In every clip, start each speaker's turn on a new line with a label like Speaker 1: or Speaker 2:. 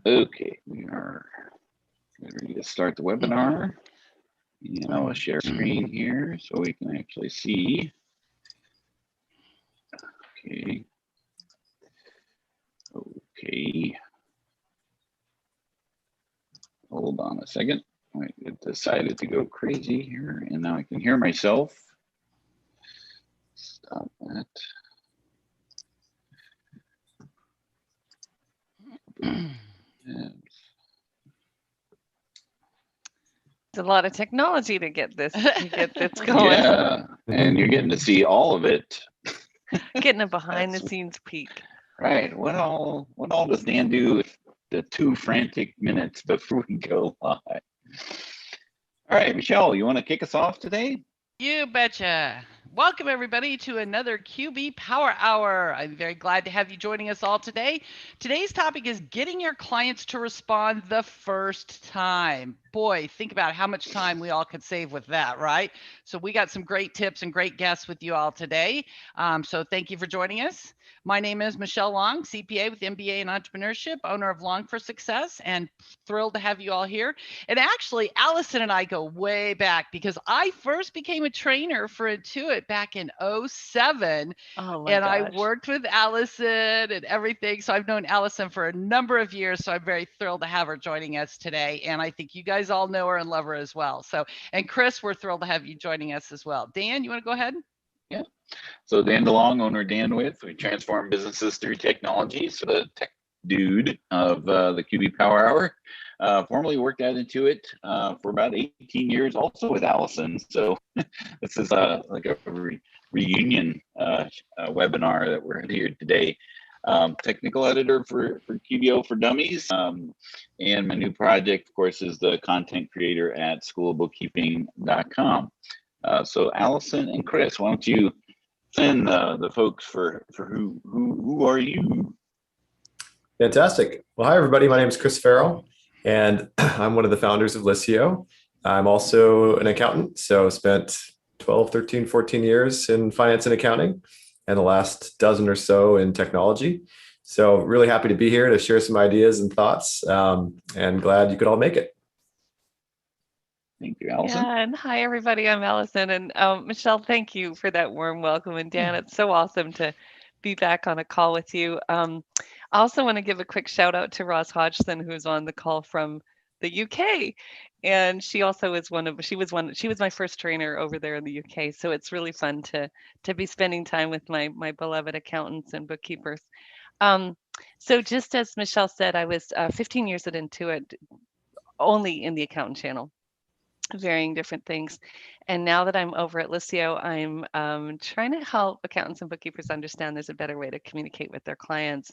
Speaker 1: Okay, we are ready to start the webinar. And I'll share screen here so we can actually see. Okay. Okay. Hold on a second. I decided to go crazy here, and now I can hear myself. Stop that.
Speaker 2: It's a lot of technology to get this going.
Speaker 1: Yeah, and you're getting to see all of it.
Speaker 2: Getting a behind the scenes peek.
Speaker 1: Right. What all does Dan do with the 2 frantic minutes before we go live? All right, Michelle, you want to kick us off today?
Speaker 3: You betcha. Welcome, everybody, to another QB Power Hour. I'm very glad to have you joining us all today. Today's topic is getting your clients to respond the first time. Boy, think about how much time we all could save with that, right? So we got some great tips and great guests with you all today. So thank you for joining us. My name is Michelle Long, CPA with MBA in Entrepreneurship, owner of Long for Success, and thrilled to have you all here. And actually, Allison and I go way back because I first became a trainer for Intuit back in 2007.
Speaker 2: Oh
Speaker 3: and
Speaker 2: gosh.
Speaker 3: I worked with Allison and everything. So I've known Allison for a number of years. So I'm very thrilled to have her joining us today. And I think you guys all know her and love her as well. So, and Chris, we're thrilled to have you joining us as well. Dan, you want to go ahead?
Speaker 1: Yeah. So Dan DeLong, owner of Dan With. We transform businesses through technology. So the tech dude of the QB Power Hour. Formerly worked at Intuit for about 18 years, also with Allison. So this is like a reunion webinar that we're here today. Technical editor for QBO for Dummies. And my new project, of course, is the content creator at schoolofbookkeeping.com. So Allison and Chris, why don't you send the folks for who are you?
Speaker 4: Fantastic. Well, hi, everybody. My name is Chris Farrell, and I'm one of the founders of Liscio. I'm also an accountant, so spent 12, 13, 14 years in finance and accounting, and the last dozen or so in technology. So really happy to be here to share some ideas and thoughts, and glad you could all make it.
Speaker 1: Thank you, Allison.
Speaker 2: Yeah, and hi, everybody. I'm Allison. And Michelle, thank you for that warm welcome. And Dan, it's so awesome to be back on a call with you. I also want to give a quick shout out to Ross Hodgson, who's on the call from the UK. And she also is she was my first trainer over there in the UK. So it's really fun to be spending time with my beloved accountants and bookkeepers. So just as Michelle said, I was 15 years at Intuit, only in the accountant channel, varying different things. And now that I'm over at Liscio, I'm trying to help accountants and bookkeepers understand there's a better way to communicate with their clients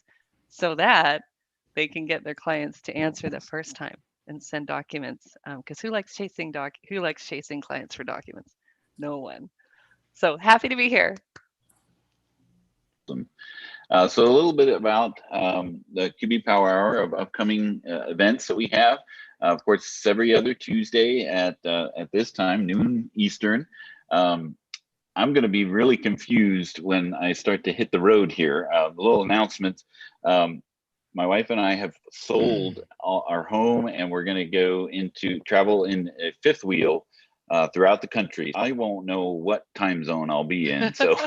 Speaker 2: so that they can get their clients to answer the first time and send documents. Because who likes chasing clients for documents? No one. So happy to be here.
Speaker 1: So a little bit about the QB Power Hour of upcoming events that we have. Of course, every other Tuesday at this time, noon Eastern. I'm going to be really confused when I start to hit the road here. The little announcements. My wife and I have sold our home, and we're going to go into travel in a fifth wheel throughout the country. I won't know what time zone I'll be in. So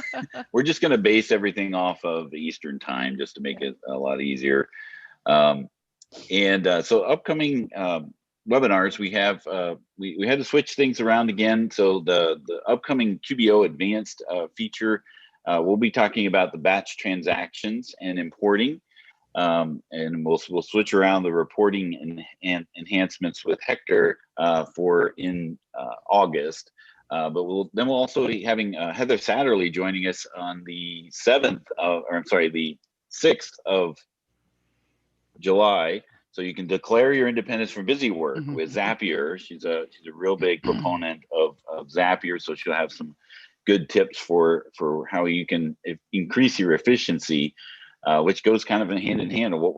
Speaker 1: we're just going to base everything off of the Eastern time just to make it a lot easier. So upcoming webinars, we have we had to switch things around again. So the upcoming QBO advanced feature, we'll be talking about the batch transactions and importing. And we'll switch around the reporting and enhancements with Hector for in August. But we'll also be having Heather Satterley joining us on the 6th of July. So you can declare your independence from busy work with Zapier. She's a real big proponent of Zapier, so she'll have some good tips for how you can increase your efficiency. Which goes kind of hand in hand with what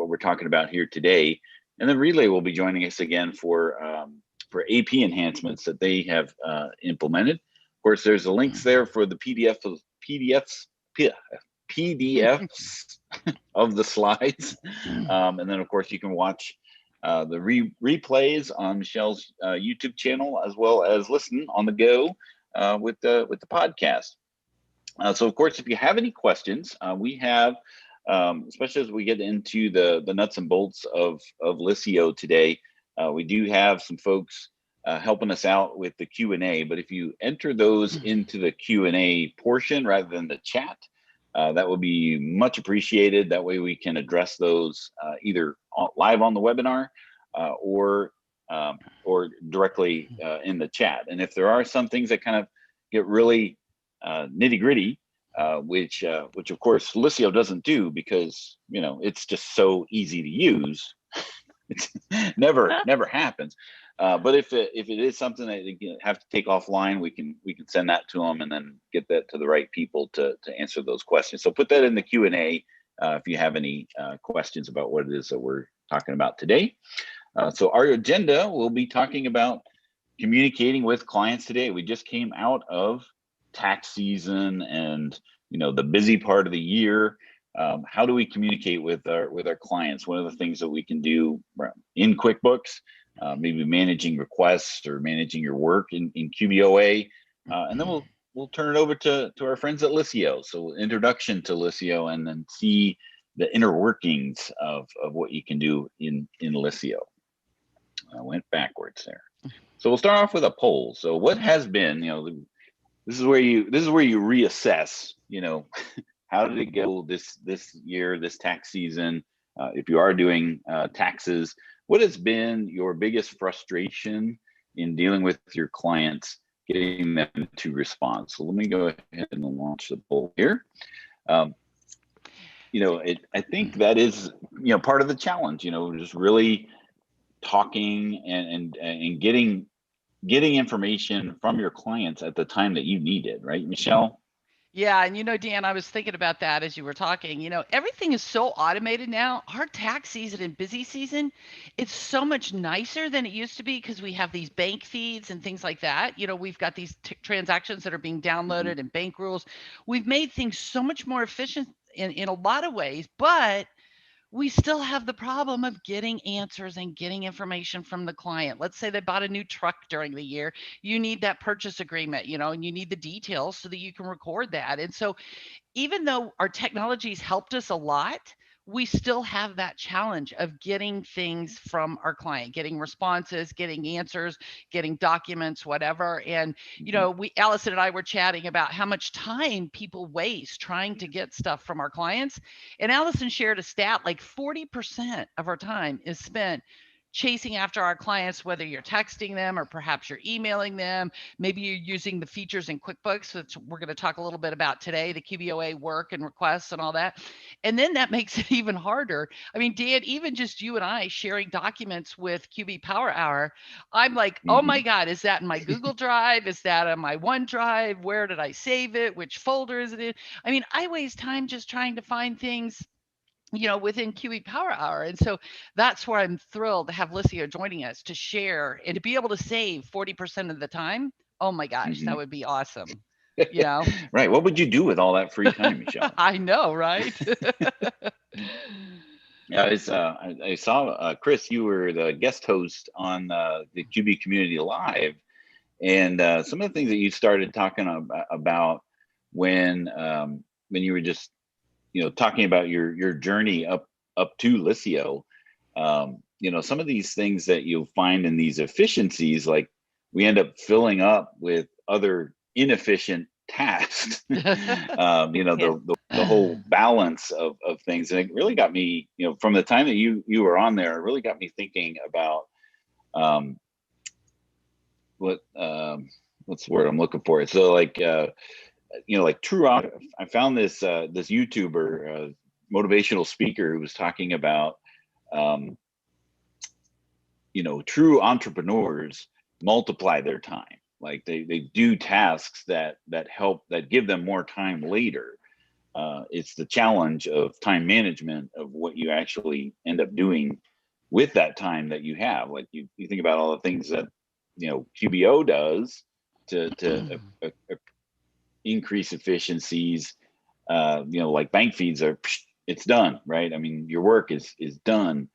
Speaker 1: we're talking about here today. And then Relay will be joining us again for AP enhancements that they have implemented. Of course, there's the links there for the PDFs PDFs of the slides. And then, of course, you can watch the replays on Michelle's YouTube channel, as well as listen on the go with the podcast. So, of course, if you have any questions, we have, especially as we get into the nuts and bolts of Liscio today, we do have some folks helping us out with the Q&A. But if you enter those into the Q&A portion rather than the chat, that would be much appreciated. That way we can address those either live on the webinar or directly in the chat. And if there are some things that kind of get really nitty gritty, which of course Liscio doesn't do, because it's just so easy to use. It's never happens. But if it is something that you have to take offline, we can send that to them and then get that to the right people to answer those questions. So put that in the Q&A if you have any questions about what it is that we're talking about today. So our agenda, we'll be talking about communicating with clients today. We just came out of tax season and the busy part of the year. How do we communicate with our clients? One of the things that we can do in QuickBooks, maybe managing requests or managing your work in QBOA, and then we'll turn it over to our friends at Liscio. So introduction to Liscio, and then see the inner workings of what you can do in Liscio. I went backwards there. So we'll start off with a poll. So what has been, this is where you reassess, how did it go this year, this tax season? If you are doing taxes, what has been your biggest frustration in dealing with your clients, getting them to respond? So let me go ahead and launch the poll here. I think that is, part of the challenge, just really talking and getting information from your clients at the time that you need it, right, Michelle?
Speaker 3: Yeah, and Dan, I was thinking about that as you were talking. Everything is so automated now. Our tax season and busy season, it's so much nicer than it used to be, because we have these bank feeds and things like that. We've got these transactions that are being downloaded and bank rules. We've made things so much more efficient in a lot of ways, but we still have the problem of getting answers and getting information from the client. Let's say they bought a new truck during the year. You need that purchase agreement, and you need the details so that you can record that. And so even though our technology's helped us a lot, we still have that challenge of getting things from our client, getting responses, getting answers, getting documents, whatever. And, Allison and I were chatting about how much time people waste trying to get stuff from our clients. And Allison shared a stat, like 40% of our time is spent chasing after our clients, whether you're texting them or perhaps you're emailing them. Maybe you're using the features in QuickBooks, which we're going to talk a little bit about today, the QBOA work and requests and all that. And then that makes it even harder. I mean, Dan, even just you and I sharing documents with QB Power Hour, I'm like, oh my God, is that in my Google Drive? Is that on my OneDrive? Where did I save it? Which folder is it in? I mean, I waste time just trying to find things within QE Power Hour. And so that's where I'm thrilled to have Liscio joining us to share and to be able to save 40% of the time. Oh my gosh, that would be awesome.
Speaker 1: Right. What would you do with all that free time, Michelle?
Speaker 3: I know, right?
Speaker 1: Yeah, I saw, Chris, you were the guest host on the QB Community Live. And some of the things that you started talking about when you were just talking about your journey up to Liscio, some of these things that you'll find in these efficiencies, like we end up filling up with other inefficient tasks, the whole balance of things. And it really got me, from the time that you were on there, it really got me thinking about what's the word I'm looking for? So like true, I found this YouTuber, motivational speaker, who was talking about, true entrepreneurs multiply their time. Like they do tasks that give them more time later. It's the challenge of time management, of what you actually end up doing with that time that you have. Like you think about all the things that QBO does to increase efficiencies, like bank feeds are, it's done, right? I mean, your work is done.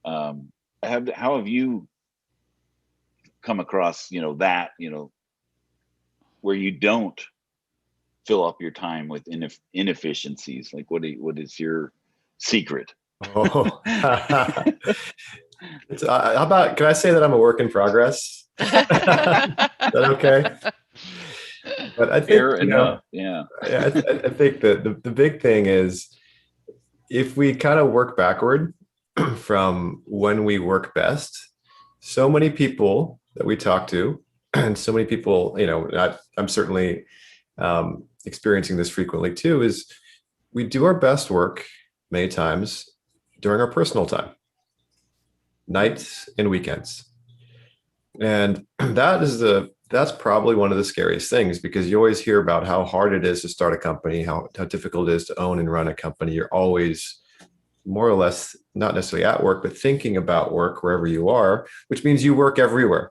Speaker 1: How have you come across, that, where you don't fill up your time with inefficiencies? Like, what is your secret?
Speaker 4: Oh, how about, can I say that I'm a work in progress? Is that okay? But I think,
Speaker 1: Fair enough. Yeah.
Speaker 4: I think that the big thing is, if we kind of work backward from when we work best, so many people that we talk to, and so many people, I'm certainly experiencing this frequently too, is we do our best work many times during our personal time, nights and weekends. And that's probably one of the scariest things, because you always hear about how hard it is to start a company, how difficult it is to own and run a company. You're always more or less not necessarily at work, but thinking about work wherever you are, which means you work everywhere.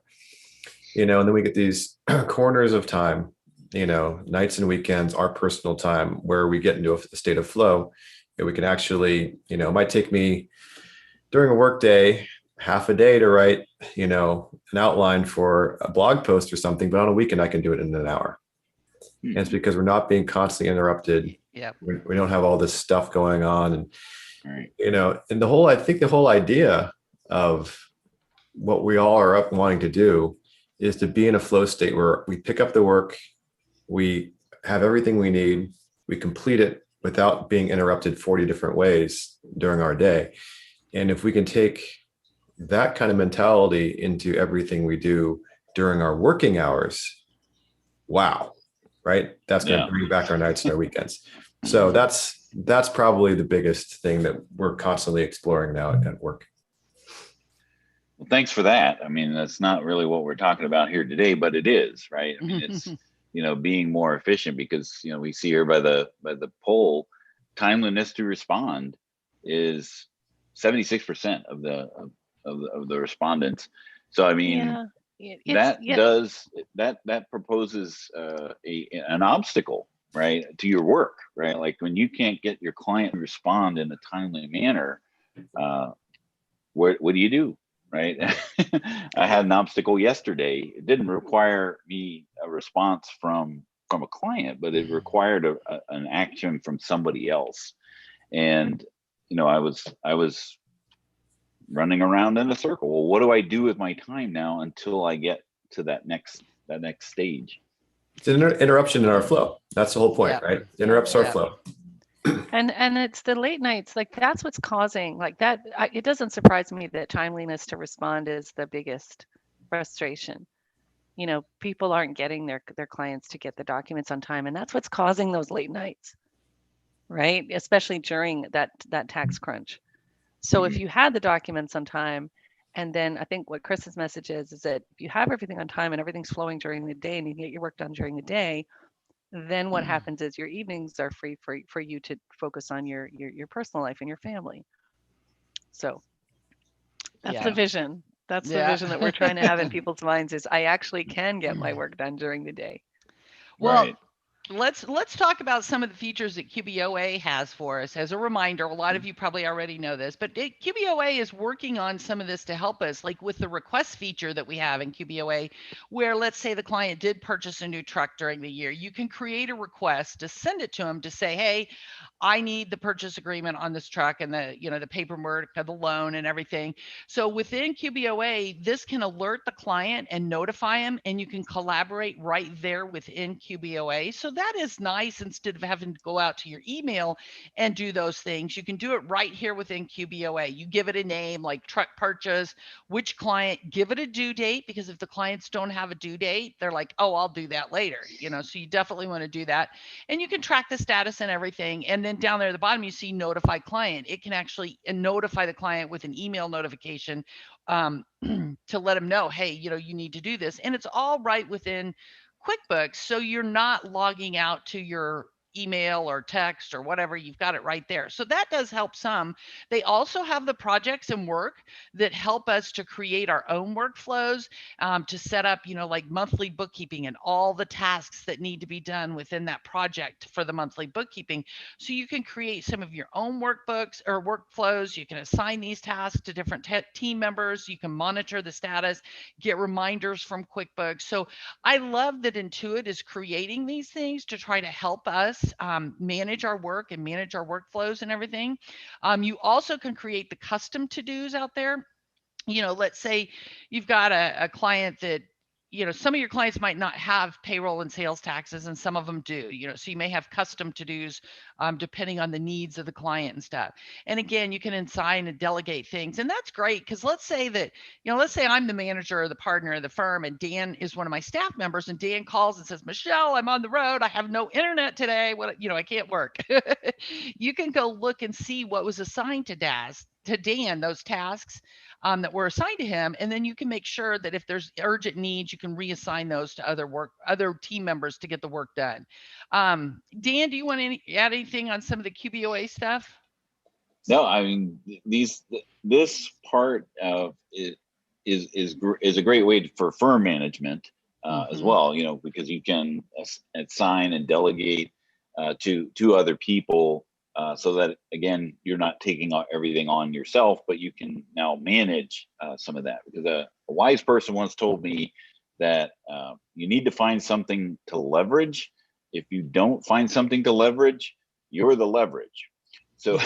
Speaker 4: And then we get these corners of time, nights and weekends, our personal time, where we get into a state of flow. And we can actually, it might take me during a work day half a day to write, an outline for a blog post or something, but on a weekend I can do it in an hour. And it's because we're not being constantly interrupted.
Speaker 3: Yeah.
Speaker 4: We don't have all this stuff going on. And,
Speaker 1: Right.
Speaker 4: and I think the whole idea of what we all are up wanting to do is to be in a flow state where we pick up the work, we have everything we need, we complete it without being interrupted 40 different ways during our day. And if we can take that kind of mentality into everything we do during our working hours, wow, right? That's going to bring back our nights and our weekends. So that's probably the biggest thing that we're constantly exploring now at work.
Speaker 1: Well, thanks for that. I mean, that's not really what we're talking about here today, but it is, right? I mean, it's, being more efficient, because, we see here by the poll, timeliness to respond is 76% of the respondents. So, I mean, that proposes an obstacle, right, to your work, right? Like, when you can't get your client to respond in a timely manner, what do you do? Right. I had an obstacle yesterday. It didn't require me a response from a client, but it required an action from somebody else. And, I was running around in a circle. Well, what do I do with my time now until I get to that next stage?
Speaker 4: It's an interruption in our flow. That's the whole point, right? It interrupts our flow.
Speaker 2: And it's the late nights, like that's what's causing like that. It doesn't surprise me that timeliness to respond is the biggest frustration. People aren't getting their clients to get the documents on time, and that's what's causing those late nights, right? Especially during that tax crunch. So if you had the documents on time, and then I think what Chris's message is that if you have everything on time and everything's flowing during the day and you can get your work done during the day, then what happens is your evenings are free for you to focus on your personal life and your family. So that's the vision. That's the vision that we're trying to have in people's minds, is I actually can get my work done during the day.
Speaker 3: Well, let's talk about some of the features that QBOA has for us. As a reminder, a lot of you probably already know this, but QBOA is working on some of this to help us, like with the request feature that we have in QBOA, where let's say the client did purchase a new truck during the year. You can create a request to send it to them to say, hey, I need the purchase agreement on this truck and the paperwork of the loan and everything. So within QBOA, this can alert the client and notify them, and you can collaborate right there within QBOA. So that is nice. Instead of having to go out to your email and do those things, you can do it right here within QBOA. You give it a name like truck purchase, which client, give it a due date, because if the clients don't have a due date, they're like, oh, I'll do that later. So you definitely want to do that. And you can track the status and everything. And then down there at the bottom, you see notify client. It can actually notify the client with an email notification to let them know, hey, you need to do this. And it's all right within QuickBooks. So you're not logging out to your email or text or whatever, you've got it right there. So that does help some. They also have the projects and work that help us to create our own workflows, to set up, like monthly bookkeeping and all the tasks that need to be done within that project for the monthly bookkeeping. So you can create some of your own workbooks or workflows. You can assign these tasks to different team members. You can monitor the status, get reminders from QuickBooks. So I love that Intuit is creating these things to try to help us manage our work and manage our workflows and everything. You also can create the custom to-dos out there. Let's say you've got a client that, some of your clients might not have payroll and sales taxes, and some of them do, so you may have custom to-dos depending on the needs of the client and stuff. And again, you can assign and delegate things. And that's great because let's say that, let's say I'm the manager or the partner of the firm and Dan is one of my staff members, and Dan calls and says, Michelle, I'm on the road. I have no internet today. I can't work. You can go look and see what was assigned to Dan, those tasks that were assigned to him. And then you can make sure that if there's urgent needs, you can reassign those to other team members to get the work done. Dan, do you want to add anything on some of the QBOA stuff?
Speaker 1: No, I mean, this part of it is a great way for firm management as well, because you can assign and delegate to other people. So that, again, you're not taking everything on yourself, but you can now manage some of that. Because a wise person once told me that you need to find something to leverage. If you don't find something to leverage, you're the leverage. So,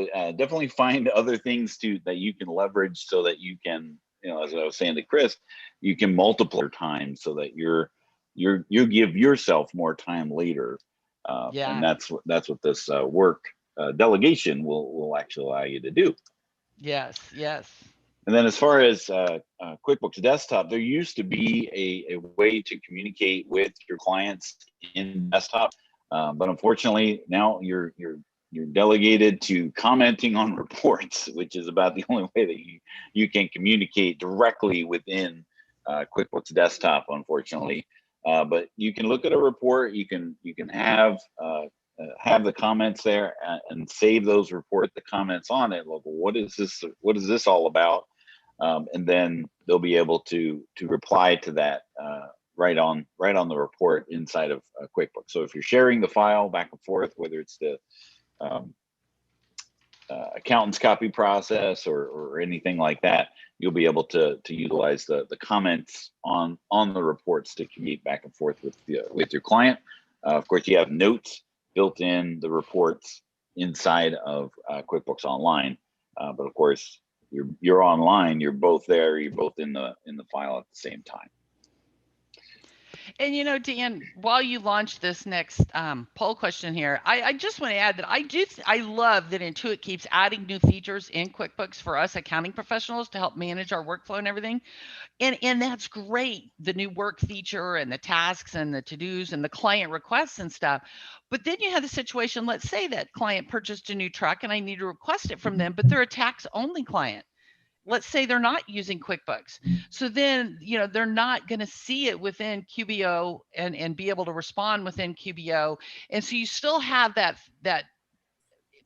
Speaker 1: definitely find other things that you can leverage so that you can, as I was saying to Chris, you can multiply your time so that you give yourself more time later. And that's what this work delegation will actually allow you to do. Yes. And then as far as QuickBooks Desktop, there used to be a way to communicate with your clients in desktop, but unfortunately now you're delegated to commenting on reports, which is about the only way that you can communicate directly within QuickBooks Desktop, unfortunately. But you can look at a report. You can have the comments there and save those reports, the comments on it. Like, what is this? What is this all about? And then they'll be able to reply to that right on the report inside of QuickBooks. So if you're sharing the file back and forth, whether it's the accountant's copy process or anything like that, you'll be able to utilize the comments on the reports to communicate back and forth with your client. Of course, you have notes built in the reports inside of QuickBooks Online, but of course, you're online. You're both there. You're both in the file at the same time.
Speaker 3: And Dan, while you launch this next poll question here, I just want to add that I love that Intuit keeps adding new features in QuickBooks for us accounting professionals to help manage our workflow and everything. And that's great, the new work feature and the tasks and the to-dos and the client requests and stuff. But then you have the situation, let's say that client purchased a new truck and I need to request it from them, but they're a tax-only client. Let's say they're not using QuickBooks. So then, they're not going to see it within QBO and be able to respond within QBO. And so you still have that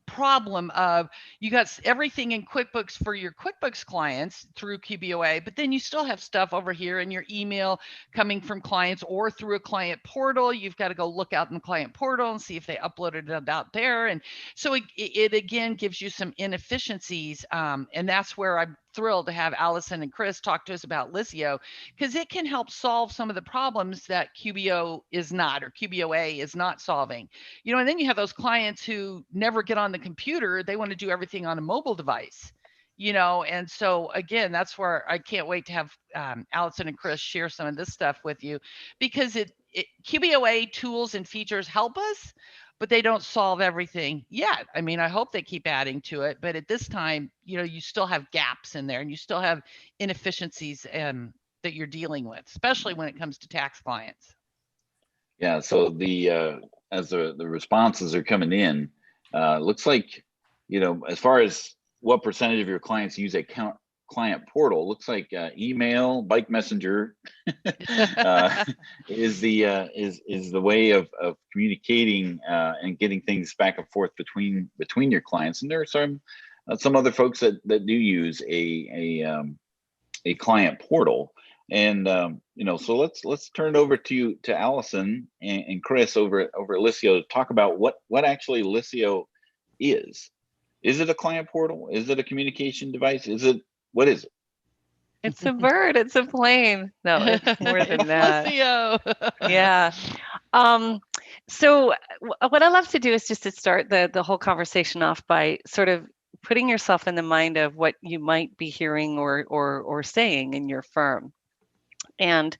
Speaker 3: problem of you got everything in QuickBooks for your QuickBooks clients through QBOA, but then you still have stuff over here in your email coming from clients or through a client portal. You've got to go look out in the client portal and see if they uploaded it out there. And so it again gives you some inefficiencies. And that's where I'm thrilled to have Allison and Chris talk to us about Liscio, because it can help solve some of the problems that QBO is not, or QBOA is not solving. And then you have those clients who never get on the computer. They want to do everything on a mobile device, and so again, that's where I can't wait to have Allison and Chris share some of this stuff with you, because QBOA tools and features help us, but they don't solve everything yet. I mean, I hope they keep adding to it, but at this time, you still have gaps in there and you still have inefficiencies that you're dealing with, especially when it comes to tax clients.
Speaker 1: Yeah, so as the responses are coming looks like, as far as what percentage of your clients use client portal. Looks like email, bike messenger is the way of communicating and getting things back and forth between your clients. And there are some other folks that do use a client portal. And so let's turn it over to Allison and Chris over at Liscio to talk about what actually Liscio is. Is it a client portal? Is it a communication device? What is it?
Speaker 2: It's a bird. It's a plane. No, it's more than that.
Speaker 3: Liscio.
Speaker 2: Yeah. So what I love to do is just to start the whole conversation off by sort of putting yourself in the mind of what you might be hearing or saying in your firm. And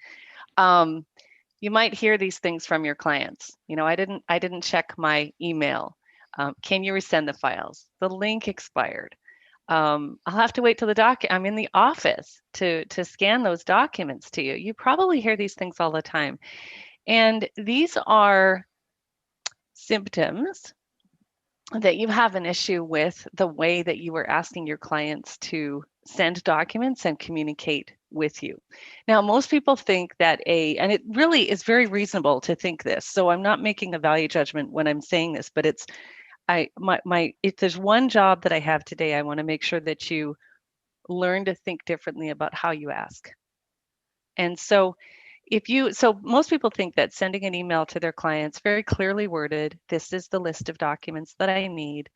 Speaker 2: you might hear these things from your clients. I didn't check my email. Can you resend the files? The link expired. I'll have to wait till I'm in the office to scan those documents to you. You probably hear these things all the time. And these are symptoms that you have an issue with the way that you were asking your clients to send documents and communicate with you. Now, most people think that and it really is very reasonable to think this. So I'm not making a value judgment when I'm saying this, but if there's one job that I have today, I want to make sure that you learn to think differently about how you ask. And so most people think that sending an email to their clients very clearly worded, this is the list of documents that I need,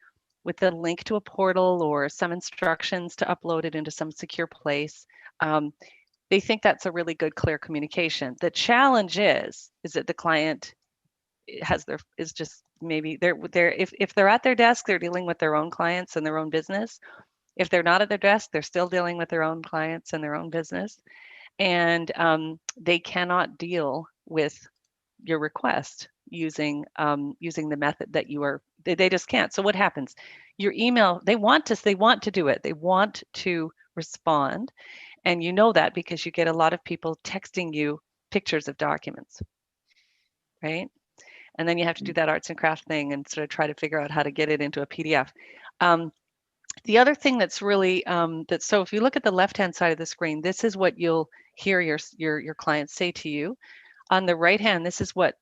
Speaker 2: with a link to a portal or some instructions to upload it into some secure place. They think that's a really good, clear communication. The challenge is that the client is just maybe if they're at their desk, they're dealing with their own clients and their own business. If they're not at their desk, they're still dealing with their own clients and their own business. And they cannot deal with your request using the method that they just can't. So what happens? Your email, they want to do it. They want to respond. And you know that because you get a lot of people texting you pictures of documents, right? And then you have to do that arts and craft thing and sort of try to figure out how to get it into a PDF. The other thing that's really so if you look at the left-hand side of the screen, this is what you'll hear your clients say to you. On the right hand, this is what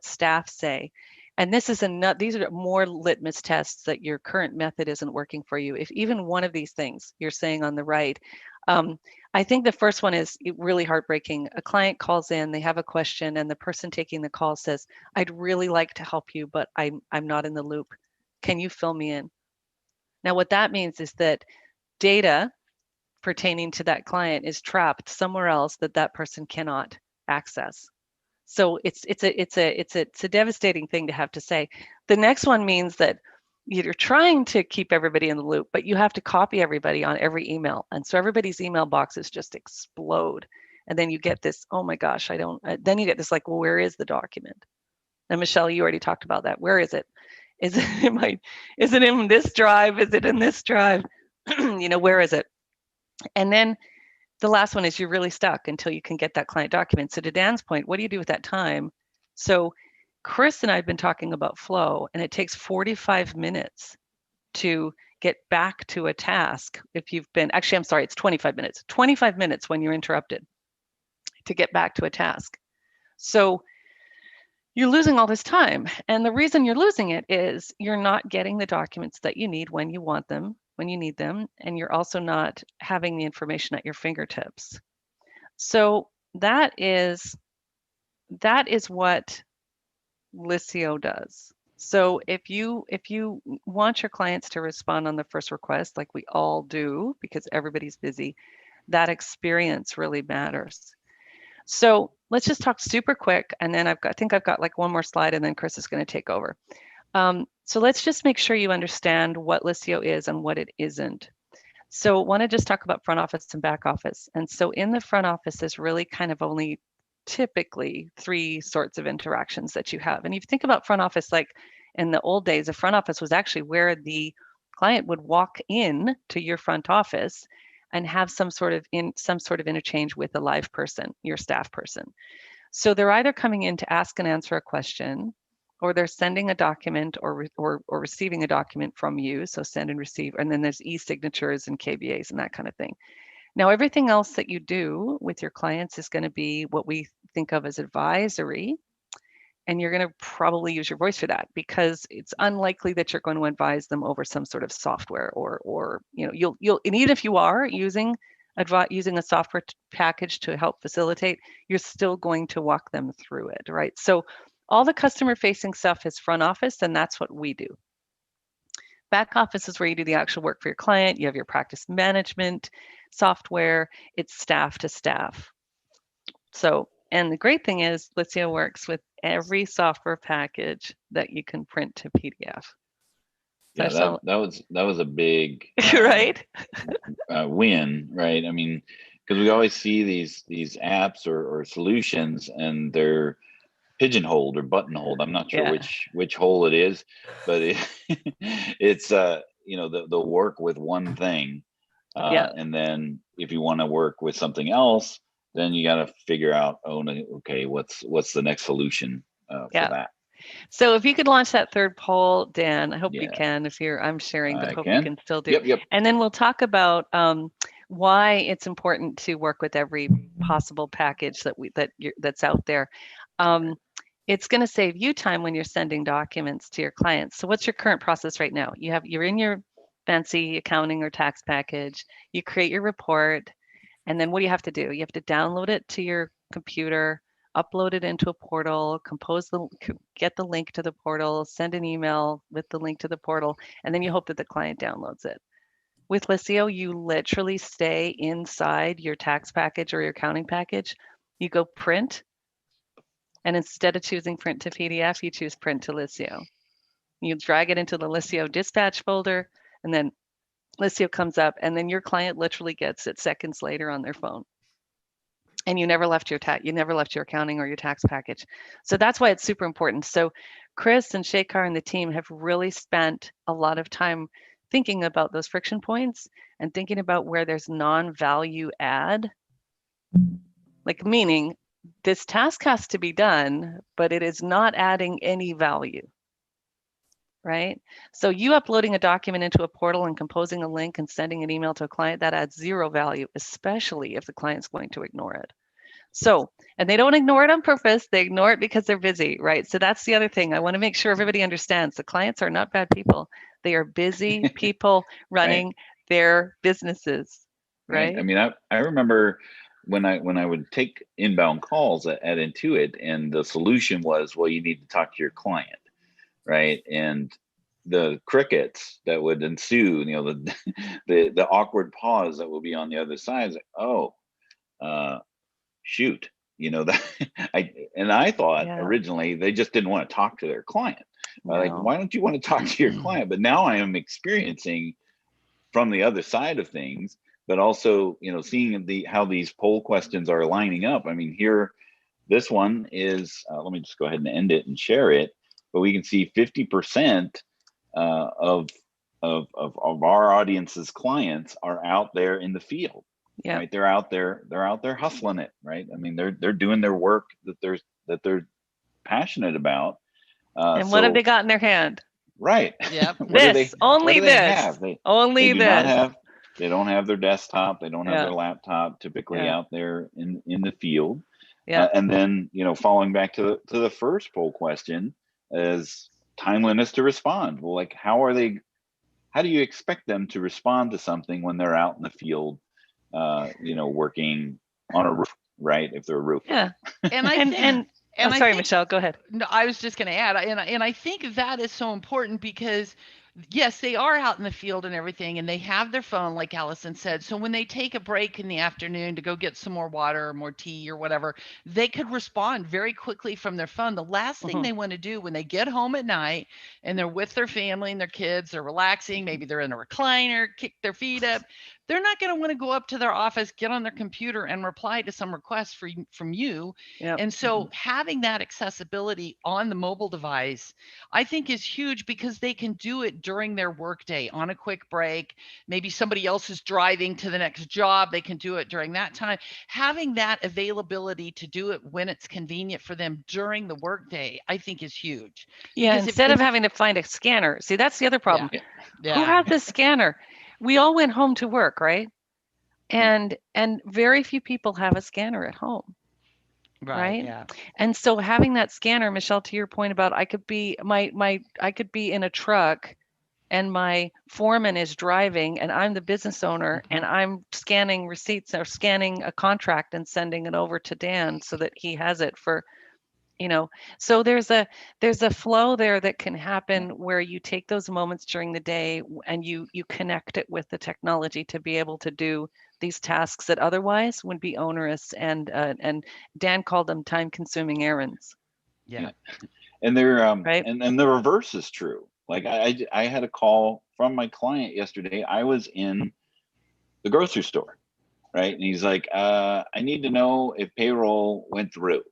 Speaker 2: staff say. And these are more litmus tests that your current method isn't working for you. If even one of these things you're saying on the right, I think the first one is really heartbreaking. A client calls in, they have a question, and the person taking the call says, I'd really like to help you, but I'm not in the loop. Can you fill me in? Now, what that means is that data pertaining to that client is trapped somewhere else that person cannot access. So it's a devastating thing to have to say. The next one means that you're trying to keep everybody in the loop, but you have to copy everybody on every email. And so everybody's email boxes just explode. And then you get this, oh my gosh, then you get this like, well, where is the document? And Michelle, you already talked about that. Where is it? Is it in this drive? Is it in this drive? Where is it? And then the last one is you're really stuck until you can get that client document. So to Dan's point, what do you do with that time? So Chris and I have been talking about flow, and it takes 45 minutes to get back to a task. It's 25 minutes. 25 minutes when you're interrupted to get back to a task. So you're losing all this time. And the reason you're losing it is you're not getting the documents that you need when you want them, when you need them, and you're also not having the information at your fingertips. So that is what Liscio does. So if you want your clients to respond on the first request, like we all do, because everybody's busy, that experience really matters. So let's just talk super quick, and then I think I've got like one more slide, and then Chris is going to take over. So let's just make sure you understand what Liscio is and what it isn't. So I want to just talk about front office and back office. And so in the front office, there's really kind of only typically 3 sorts of interactions that you have. And if you think about front office, like in the old days, a front office was actually where the client would walk in to your front office and have some sort of interchange with a live person, your staff person. So they're either coming in to ask and answer a question, or they're sending a document or receiving a document from you. So send and receive, and then there's e-signatures and KBAs and that kind of thing. Now, everything else that you do with your clients is going to be what we think of as advisory. And you're going to probably use your voice for that, because it's unlikely that you're going to advise them over some sort of software, or you'll and even if you are using a software package to help facilitate, you're still going to walk them through it, right? So all the customer facing stuff is front office, and that's what we do. Back office is where you do the actual work for your client. You have your practice management software. It's staff to staff. So, and the great thing is Liscio works with every software package that you can print to PDF.
Speaker 1: Yeah, that was a big
Speaker 2: right?
Speaker 1: win, right? I mean, because we always see these apps or solutions, and they're pigeonholed or buttonholed. I'm not sure which hole it is, but it's they'll work with one thing, and then if you want to work with something else, then you got to figure out, okay, what's the next solution for that.
Speaker 2: So if you could launch that third poll, Dan, I hope you can. I'm sharing, but hope you can still do.
Speaker 1: Yep.
Speaker 2: And then we'll talk about why it's important to work with every possible package that's out there. It's going to save you time when you're sending documents to your clients. So what's your current process right now? You're in your fancy accounting or tax package. You create your report, and then what do you have to do? You have to download it to your computer, upload it into a portal, get the link to the portal, send an email with the link to the portal, and then you hope that the client downloads it. With Liscio, you literally stay inside your tax package or your accounting package. You go print, and instead of choosing print to PDF, you choose print to Liscio. You drag it into the Liscio dispatch folder, and then Liscio comes up, and then your client literally gets it seconds later on their phone. And you never left your accounting or your tax package. So that's why it's super important. So Chris and Shekhar and the team have really spent a lot of time thinking about those friction points and thinking about where there's non-value add, like meaning this task has to be done, but it is not adding any value, right? So you uploading a document into a portal and composing a link and sending an email to a client, that adds zero value, especially if the client's going to ignore it. So, and they don't ignore it on purpose, they ignore it because they're busy, right? So that's the other thing. I want to make sure everybody understands the clients are not bad people. They are busy people running their businesses, right?
Speaker 1: I mean, I remember when I would take inbound calls at Intuit, and the solution was, well, you need to talk to your client, right? And the crickets that would ensue, the awkward pause that will be on the other side is like, shoot, that I thought originally they just didn't want to talk to their client. Like, why don't you want to talk to your client? But now I am experiencing from the other side of things, but also, seeing how these poll questions are lining up. I mean, here, this one is, let me just go ahead and end it and share it, but we can see 50% of our audience's clients are out there in the field.
Speaker 2: Yeah.
Speaker 1: Right. They're out there hustling it. Right. I mean, they're doing their work that they're passionate about.
Speaker 2: And what have they got in their hand?
Speaker 1: Right.
Speaker 2: Yeah.
Speaker 1: They don't have their desktop. They don't have their laptop, typically out there in the field.
Speaker 2: Yeah.
Speaker 1: And then, following back to the first poll question is timeliness to respond. Well, like, how do you expect them to respond to something when they're out in the field, working on a roof, right? If they're a roofer.
Speaker 2: Yeah.
Speaker 3: And
Speaker 2: sorry, Michelle, go ahead.
Speaker 3: No, I was just going to add, and I think that is so important because, yes, they are out in the field and everything, and they have their phone, like Allison said. So when they take a break in the afternoon to go get some more water or more tea or whatever, they could respond very quickly from their phone. The last thing they want to do when they get home at night and they're with their family and their kids, they're relaxing, maybe they're in a recliner, kick their feet up, they're not going to want to go up to their office, get on their computer and reply to some request from you. Yep. And so having that accessibility on the mobile device, I think is huge because they can do it during their workday on a quick break. Maybe somebody else is driving to the next job. They can do it during that time. Having that availability to do it when it's convenient for them during the workday, I think is huge.
Speaker 2: Yeah, because instead of having to find a scanner. See, that's the other problem.
Speaker 3: Yeah.
Speaker 2: Who has this scanner? We all went home to work, right? And very few people have a scanner at home. Right.
Speaker 3: Yeah.
Speaker 2: And so having that scanner, Michelle, to your point about I could be I could be in a truck and my foreman is driving and I'm the business owner and I'm scanning receipts or scanning a contract and sending it over to Dan so that he has it for, so there's a flow there that can happen where you take those moments during the day and you connect it with the technology to be able to do these tasks that otherwise would be onerous and Dan called them time-consuming errands.
Speaker 3: Yeah.
Speaker 1: And they're
Speaker 2: right.
Speaker 1: and the reverse is true. Like I had a call from my client yesterday. I was in the grocery store, right? And he's like, I need to know if payroll went through.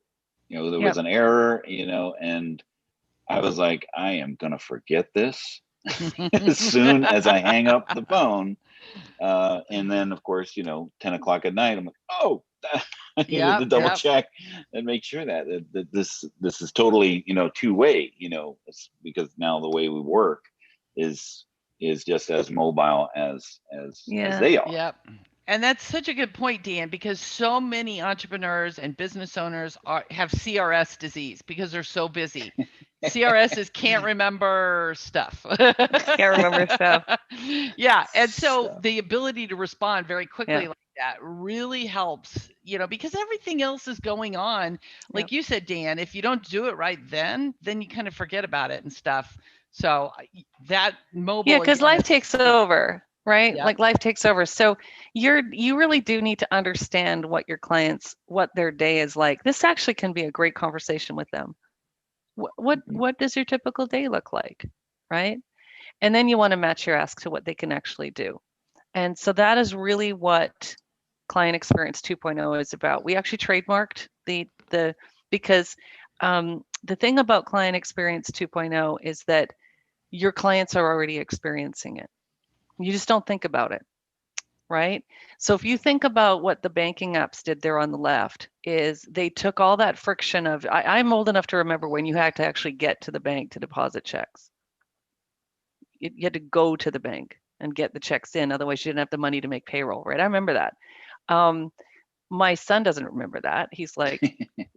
Speaker 1: There was an error, and I was like, I am gonna forget this as soon as I hang up the phone. And then, of course, 10 o'clock at night, I'm like, oh, I needed to double check and make sure that this is totally, two-way, because now the way we work is just as mobile as they are.
Speaker 3: Yep. And that's such a good point, Dan, because so many entrepreneurs and business owners have CRS disease because they're so busy. CRS is can't remember stuff.
Speaker 2: Can't remember stuff.
Speaker 3: Yeah. And so the ability to respond very quickly like that really helps, because everything else is going on. Like you said, Dan, if you don't do it right then you kind of forget about it and stuff. So that mobile.
Speaker 2: Yeah, because life takes over. Right?
Speaker 3: Yep.
Speaker 2: Like life takes over. So you really do need to understand what your clients, what their day is like. This actually can be a great conversation with them. What does your typical day look like? Right? And then you want to match your ask to what they can actually do. And so that is really what Client Experience 2.0 is about. We actually trademarked because the thing about Client Experience 2.0 is that your clients are already experiencing it. You just don't think about it, right? So if you think about what the banking apps did there on the left, is they took all that friction of, I'm old enough to remember when you had to actually get to the bank to deposit checks. You had to go to the bank and get the checks in, otherwise you didn't have the money to make payroll, right? I remember that. My son doesn't remember that. He's like,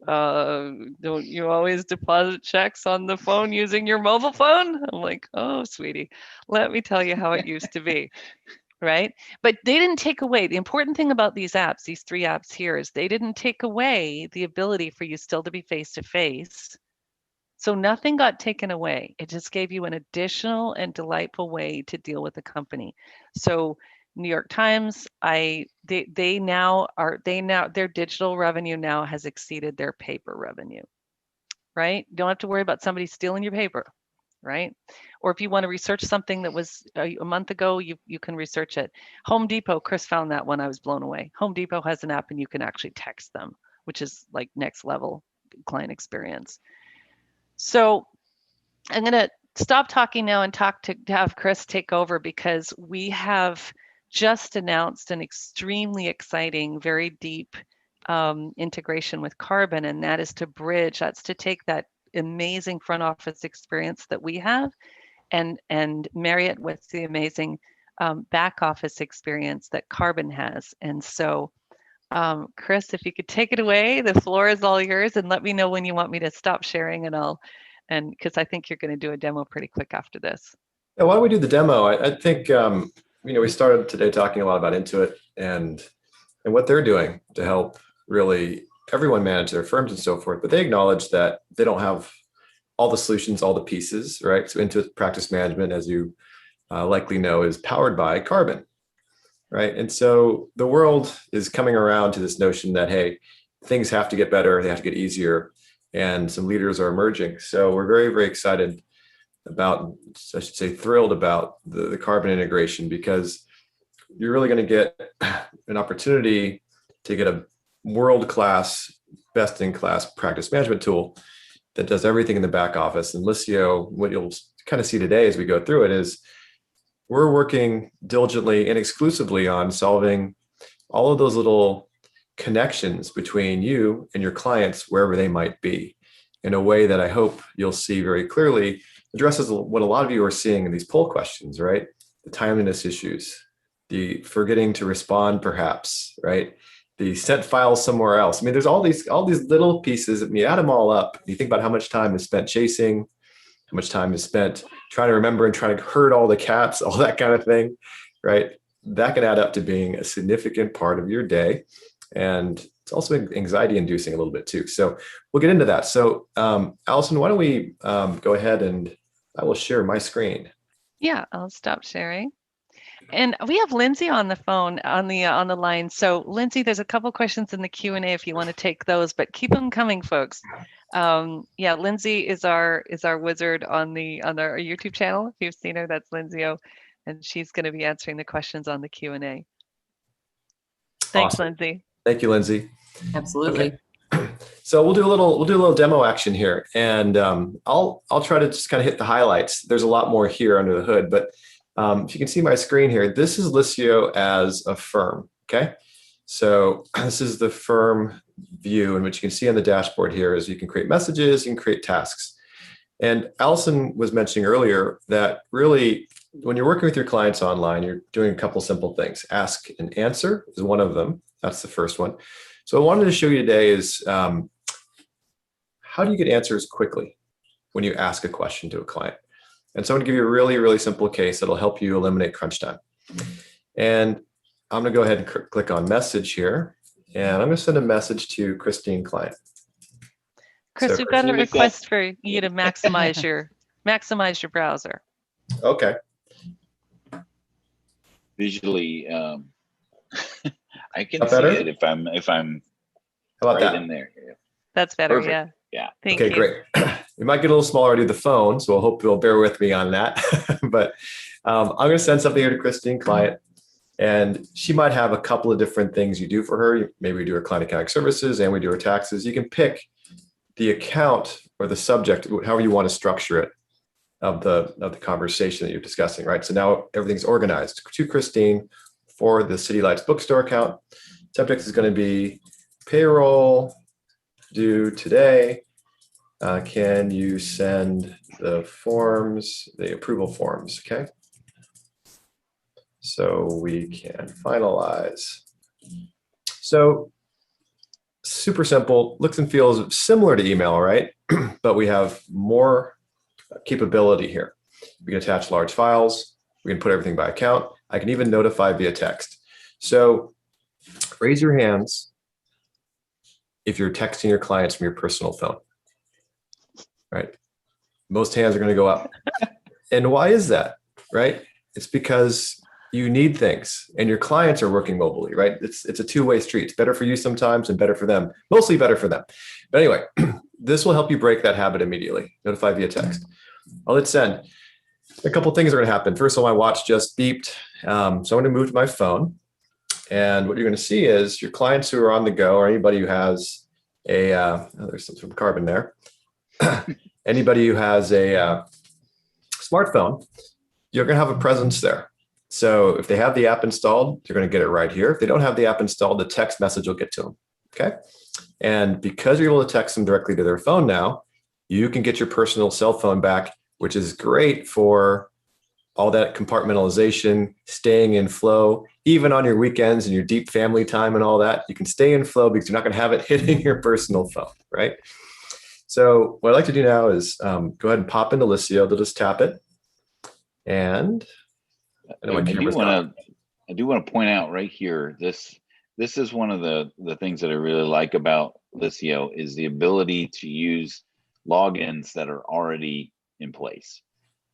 Speaker 2: don't you always deposit checks on the phone using your mobile phone? I'm like, oh, sweetie, let me tell you how it used to be, right? But they didn't take away. The important thing about these apps, these 3 apps here, is they didn't take away the ability for you still to be face-to-face. So nothing got taken away. It just gave you an additional and delightful way to deal with the company. So New York Times, their digital revenue now has exceeded their paper revenue, right? You don't have to worry about somebody stealing your paper, right? Or if you want to research something that was a month ago, you can research it. Home Depot, Chris found that one, I was blown away. Home Depot has an app and you can actually text them, which is like next level client experience. So I'm going to stop talking now and have Chris take over, because we have just announced an extremely exciting, very deep integration with Carbon, and that is to bridge, that's to take that amazing front office experience that we have and marry it with the amazing back office experience that Carbon has. And so, Chris, if you could take it away, the floor is all yours, and let me know when you want me to stop sharing, and because I think you're going to do a demo pretty quick after this.
Speaker 4: Yeah, why don't we do the demo? I think, we started today talking a lot about Intuit and what they're doing to help really everyone manage their firms and so forth, but they acknowledge that they don't have all the solutions, all the pieces, right? So Intuit Practice Management, as you likely know, is powered by Carbon, right? And so the world is coming around to this notion that, hey, things have to get better, they have to get easier, and some leaders are emerging. So we're very, very excited about, I should say, thrilled about the Carbon integration, because you're really going to get an opportunity to get a world-class, best-in-class practice management tool that does everything in the back office. And Liscio, what you'll kind of see today as we go through it is we're working diligently and exclusively on solving all of those little connections between you and your clients, wherever they might be, in a way that I hope you'll see very clearly addresses what a lot of you are seeing in these poll questions, right? The timeliness issues, the forgetting to respond, perhaps, right? The sent files somewhere else. I mean, there's all these little pieces. When you add them all up, you think about how much time is spent chasing, how much time is spent trying to remember and trying to herd all the cats, all that kind of thing, right? That can add up to being a significant part of your day. And it's also anxiety inducing a little bit too. So we'll get into that. So Allison, why don't we go ahead and I will share my screen.
Speaker 2: Yeah, I'll stop sharing. And we have Lindsay on the phone on the line. So Lindsay, there's a couple questions in the Q&A if you want to take those, but keep them coming, folks. Yeah, Lindsay is our wizard on our YouTube channel. If you've seen her, that's Lindsay O, and she's going to be answering the questions on the Q&A. Thanks,
Speaker 4: Awesome.
Speaker 2: Lindsay.
Speaker 4: Thank you, Lindsay.
Speaker 5: Absolutely.
Speaker 4: Okay. So we'll do a little demo action here, and I'll try to just kind of hit the highlights. There's a lot more here under the hood, but if you can see my screen here, this is Liscio as a firm. Okay, so this is the firm view, and what you can see on the dashboard here is you can create messages, you can create tasks. And Allison was mentioning earlier that really, when you're working with your clients online, you're doing a couple simple things. Ask and answer is one of them. That's the first one. So I wanted to show you today is how do you get answers quickly when you ask a question to a client? And so I'm going to give you a really, really simple case that'll help you eliminate crunch time. And I'm going to go ahead and click on message here. And I'm going to send a message to Christine client.
Speaker 2: Chris,
Speaker 4: So
Speaker 2: we've got a
Speaker 1: Christine,
Speaker 2: request for you to maximize your browser.
Speaker 4: Okay.
Speaker 1: Visually, I can
Speaker 4: That
Speaker 1: see
Speaker 4: better?
Speaker 1: it if I'm
Speaker 4: How about
Speaker 1: right
Speaker 4: that?
Speaker 1: in there.
Speaker 2: That's better.
Speaker 1: Perfect.
Speaker 2: Yeah.
Speaker 1: Yeah.
Speaker 2: Thank
Speaker 4: Okay,
Speaker 2: you.
Speaker 4: great. We might get a little smaller to the phone, so I hope you'll bear with me on that. But I'm going to send something here to Christine client, and she might have a couple of different things you do for her. Maybe we do her client accounting services and we do her taxes. You can pick the account or the subject, however you want to structure it, of the conversation that you're discussing, right? So now everything's organized to Christine for the City Lights bookstore account. Subject is going to be payroll due today. Can you send the forms, the approval forms? Okay. So we can finalize. So super simple, looks and feels similar to email, right? But we have more capability here. We can attach large files. We can put everything by account. I can even notify via text. So raise your hands if you're texting your clients from your personal phone, right? Most hands are going to go up. And why is that, right? It's because you need things and your clients are working mobilely, right? It's a two-way street. It's better for you sometimes and better for them, mostly better for them. But anyway, this will help you break that habit immediately. Notify via text. I'll hit send. A couple things are going to happen. First of all, my watch just beeped. So I'm going to move to my phone. And what you're going to see is your clients who are on the go, or anybody who has a, there's some carbon there. Anybody who has a smartphone, you're going to have a presence there. So if they have the app installed, you're going to get it right here. If they don't have the app installed, the text message will get to them. Okay. And because you're able to text them directly to their phone now, you can get your personal cell phone back, which is great for all that compartmentalization, staying in flow, even on your weekends and your deep family time and all that. You can stay in flow because you're not going to have it hitting your personal phone, right? So what I'd like to do now is go ahead and pop into Liscio. They'll just tap it. And I
Speaker 1: do want to point out right here, this is one of the things that I really like about Liscio is the ability to use logins that are already in place,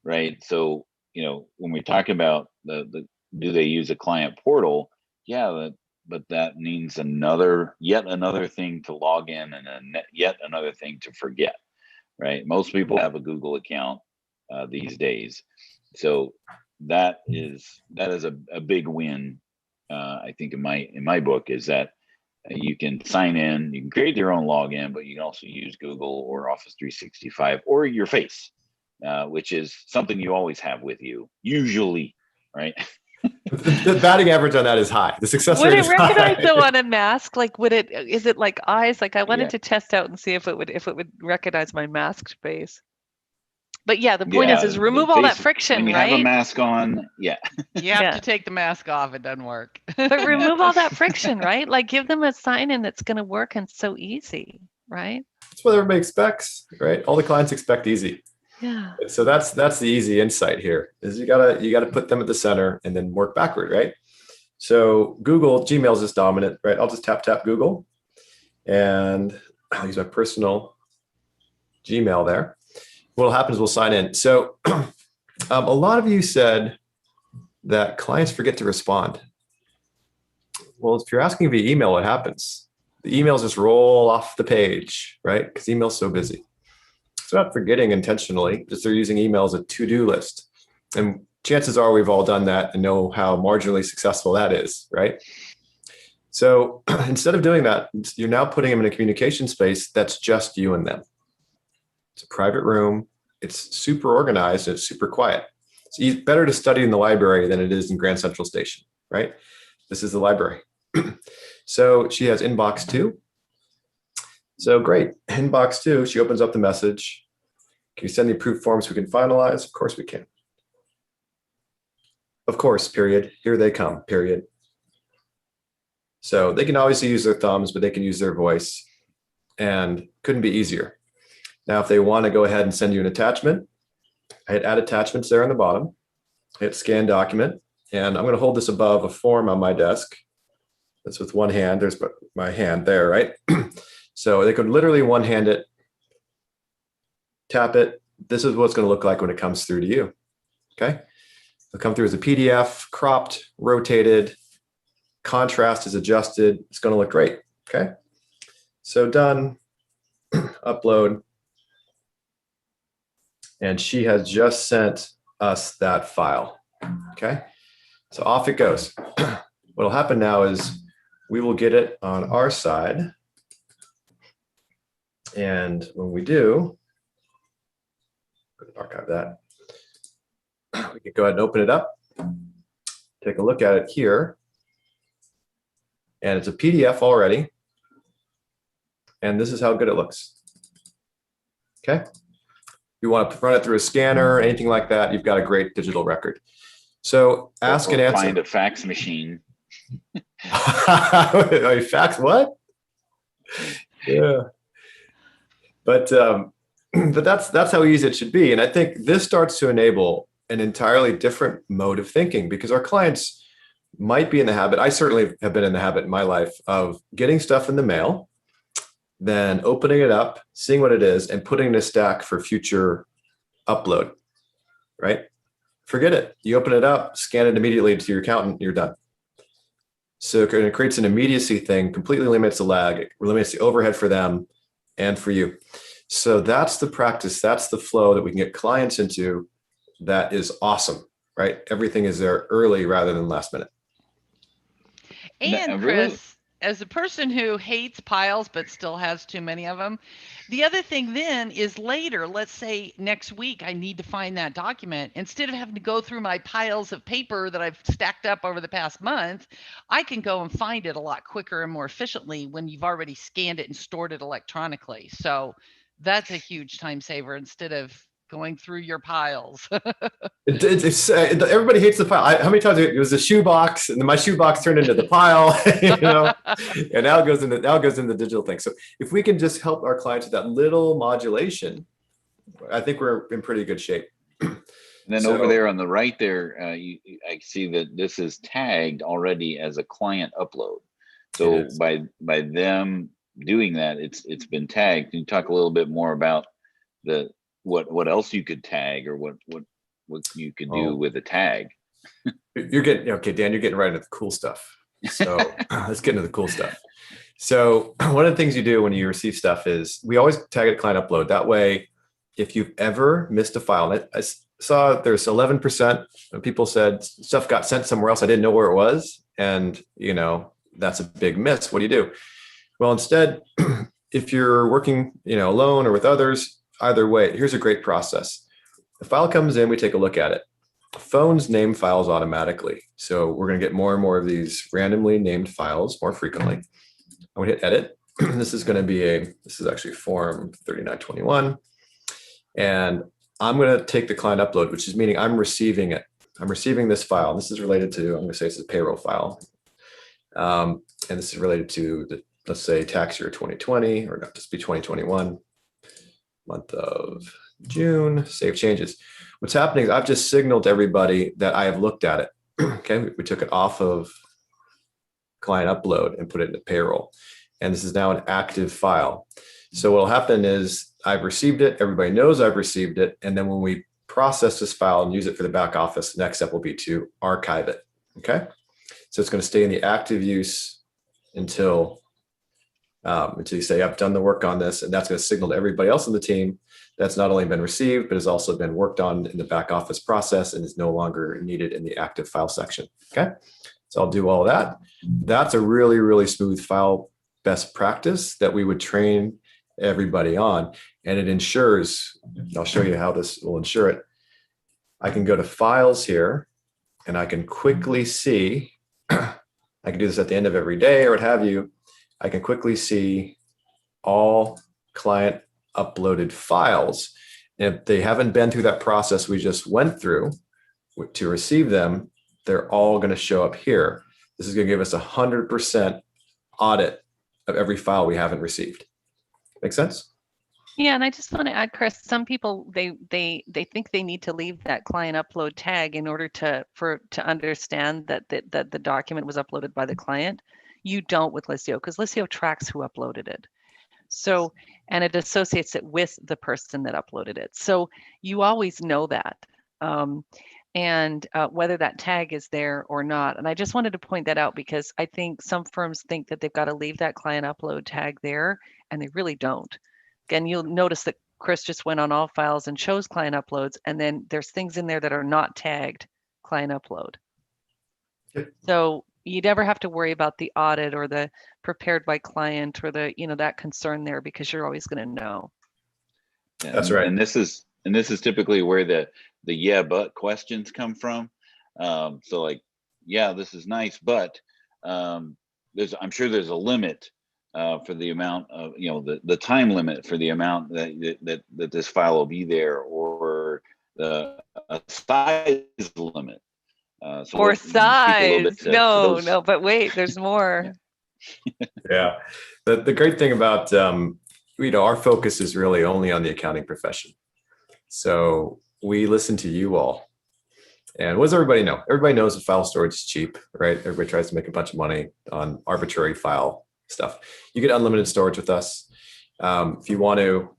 Speaker 1: right? So, when we talk about the do they use a client portal? Yeah, but that means yet another thing to log in and yet another thing to forget, right? Most people have a Google account these days. So that is a big win. I think in my book is that you can sign in, you can create your own login, but you can also use Google or Office 365 or your face, which is something you always have with you, usually, right?
Speaker 4: The batting average on that is high. The success
Speaker 2: Would
Speaker 4: rate
Speaker 2: it
Speaker 4: is high.
Speaker 2: recognize though on a mask? Like, is it like eyes? Like I wanted to test out and see if it would recognize my masked face. But yeah, the point is
Speaker 1: the
Speaker 2: remove all that
Speaker 1: face-
Speaker 2: friction,
Speaker 1: when you
Speaker 2: right?
Speaker 1: have a mask on, yeah.
Speaker 3: You have
Speaker 2: Yeah.
Speaker 3: to take the mask off. It doesn't work.
Speaker 2: But remove all that friction, right? Like give them a sign-in that's going to work and so easy, right?
Speaker 4: That's what everybody expects, right? All the clients expect easy.
Speaker 2: Yeah.
Speaker 4: So that's the easy insight here is you gotta put them at the center and then work backward, right? So Gmail's is dominant, right? I'll just tap Google and I'll use my personal Gmail there. What'll happen is we'll sign in. So a lot of you said that clients forget to respond. Well, if you're asking via email, what happens? The emails just roll off the page, right? Because email's so busy. It's not forgetting intentionally, just they're using email as a to-do list. And chances are we've all done that and know how marginally successful that is, right? So instead of doing that, you're now putting them in a communication space that's just you and them. It's a private room. It's super organized. And it's super quiet. It's better to study in the library than it is in Grand Central Station, right? This is the library. So she has inbox 2. So great. Inbox 2, she opens up the message. Can you send the approved forms we can finalize? Of course we can. Of course, period. Here they come, period. So they can obviously use their thumbs, but they can use their voice, and couldn't be easier. Now, if they want to go ahead and send you an attachment, I hit add attachments there on the bottom, hit scan document, and I'm going to hold this above a form on my desk. That's with one hand. There's my hand there, right? So they could literally one-hand it, tap it. This is what it's going to look like when it comes through to you, okay? It'll come through as a PDF, cropped, rotated, contrast is adjusted. It's going to look great, okay? So done, upload. And she has just sent us that file, okay? So off it goes. What'll happen now is we will get it on our side. And when we do, archive that. We can go ahead and open it up, take a look at it here. And it's a PDF already. And this is how good it looks. Okay. If you want to run it through a scanner, anything like that, you've got a great digital record. So ask and answer.
Speaker 1: Find a fax machine.
Speaker 4: Fax what? Yeah. But that's how easy it should be. And I think this starts to enable an entirely different mode of thinking because our clients might be in the habit, I certainly have been in the habit in my life of getting stuff in the mail, then opening it up, seeing what it is, and putting it in a stack for future upload, right? Forget it. You open it up, scan it immediately to your accountant, you're done. So it creates an immediacy thing, completely limits the lag, it limits the overhead for them and for you. So that's the practice, that's the flow that we can get clients into. That is awesome, right? Everything is there early rather than last minute.
Speaker 3: And Chris, as a person who hates piles but still has too many of them, the other thing then is later, let's say next week, I need to find that document. Instead of having to go through my piles of paper that I've stacked up over the past month, I can go and find it a lot quicker and more efficiently when you've already scanned it and stored it electronically. So that's a huge time saver instead of going through your piles.
Speaker 4: Everybody hates the pile. How many times it was a shoebox, and then my shoebox turned into the pile, you know, and now it goes into the digital thing. So if we can just help our clients with that little modulation, I think we're in pretty good shape.
Speaker 1: And then over there on the right there, I see that this is tagged already as a client upload. So by them doing that, it's been tagged. Can you talk a little bit more about what else you could tag or what you can do with a tag?
Speaker 4: You're getting, okay, Dan, you're getting right into the cool stuff. So let's get into the cool stuff. So one of the things you do when you receive stuff is we always tag it client upload. That way, if you've ever missed a file, and I saw there's 11% of people said stuff got sent somewhere else. I didn't know where it was. And, you know, that's a big miss. What do you do? Well, instead, if you're working, you know, alone or with others, either way, here's a great process. The file comes in, we take a look at it. Phones name files automatically. So we're going to get more and more of these randomly named files more frequently. I'm going to hit edit. This is going to be this is actually form 3921. And I'm going to take the client upload, which is meaning I'm receiving it. I'm receiving this file. This is related to, I'm going to say it's a payroll file. And this is related to the, let's say, tax year 2020, or not, just be 2021, month of June, save changes. What's happening is I've just signaled to everybody that I have looked at it. Okay, we took it off of client upload and put it into payroll. And this is now an active file. So what will happen is I've received it, everybody knows I've received it. And then when we process this file and use it for the back office, the next step will be to archive it. Okay, so it's going to stay in the active use until you say, I've done the work on this, and that's going to signal to everybody else in the team that's not only been received, but has also been worked on in the back office process and is no longer needed in the active file section. Okay, so I'll do all that. That's a really, really smooth file best practice that we would train everybody on. And it ensures, I'll show you how this will ensure it. I can go to files here and I can quickly see, I can do this at the end of every day or what have you. I can quickly see all client uploaded files. And if they haven't been through that process we just went through to receive them, they're all going to show up here. This is going to give us 100% audit of every file we haven't received. Make sense?
Speaker 2: Yeah, and I just want to add, Chris, some people they think they need to leave that client upload tag in order to understand that the document was uploaded by the client. You don't with Liscio, because Liscio tracks who uploaded it. So, and it associates it with the person that uploaded it. So you always know that. And whether that tag is there or not. And I just wanted to point that out because I think some firms think that they've got to leave that client upload tag there, and they really don't. Again, you'll notice that Chris just went on all files and chose client uploads, and then there's things in there that are not tagged client upload.
Speaker 4: Yep.
Speaker 2: So you never have to worry about the audit or the prepared by client or the, that concern there, because you're always going to know.
Speaker 4: That's right.
Speaker 1: And this is typically where the yeah, but questions come from. So like, yeah, this is nice, but I'm sure there's a limit for the amount of, the time limit for the amount that this file will be there, or a size limit. So
Speaker 2: or size. No,
Speaker 1: no,
Speaker 2: but wait, there's more.
Speaker 4: Yeah. The great thing about, our focus is really only on the accounting profession. So we listen to you all. And what does everybody know? Everybody knows that file storage is cheap, right? Everybody tries to make a bunch of money on arbitrary file stuff. You get unlimited storage with us. If you want to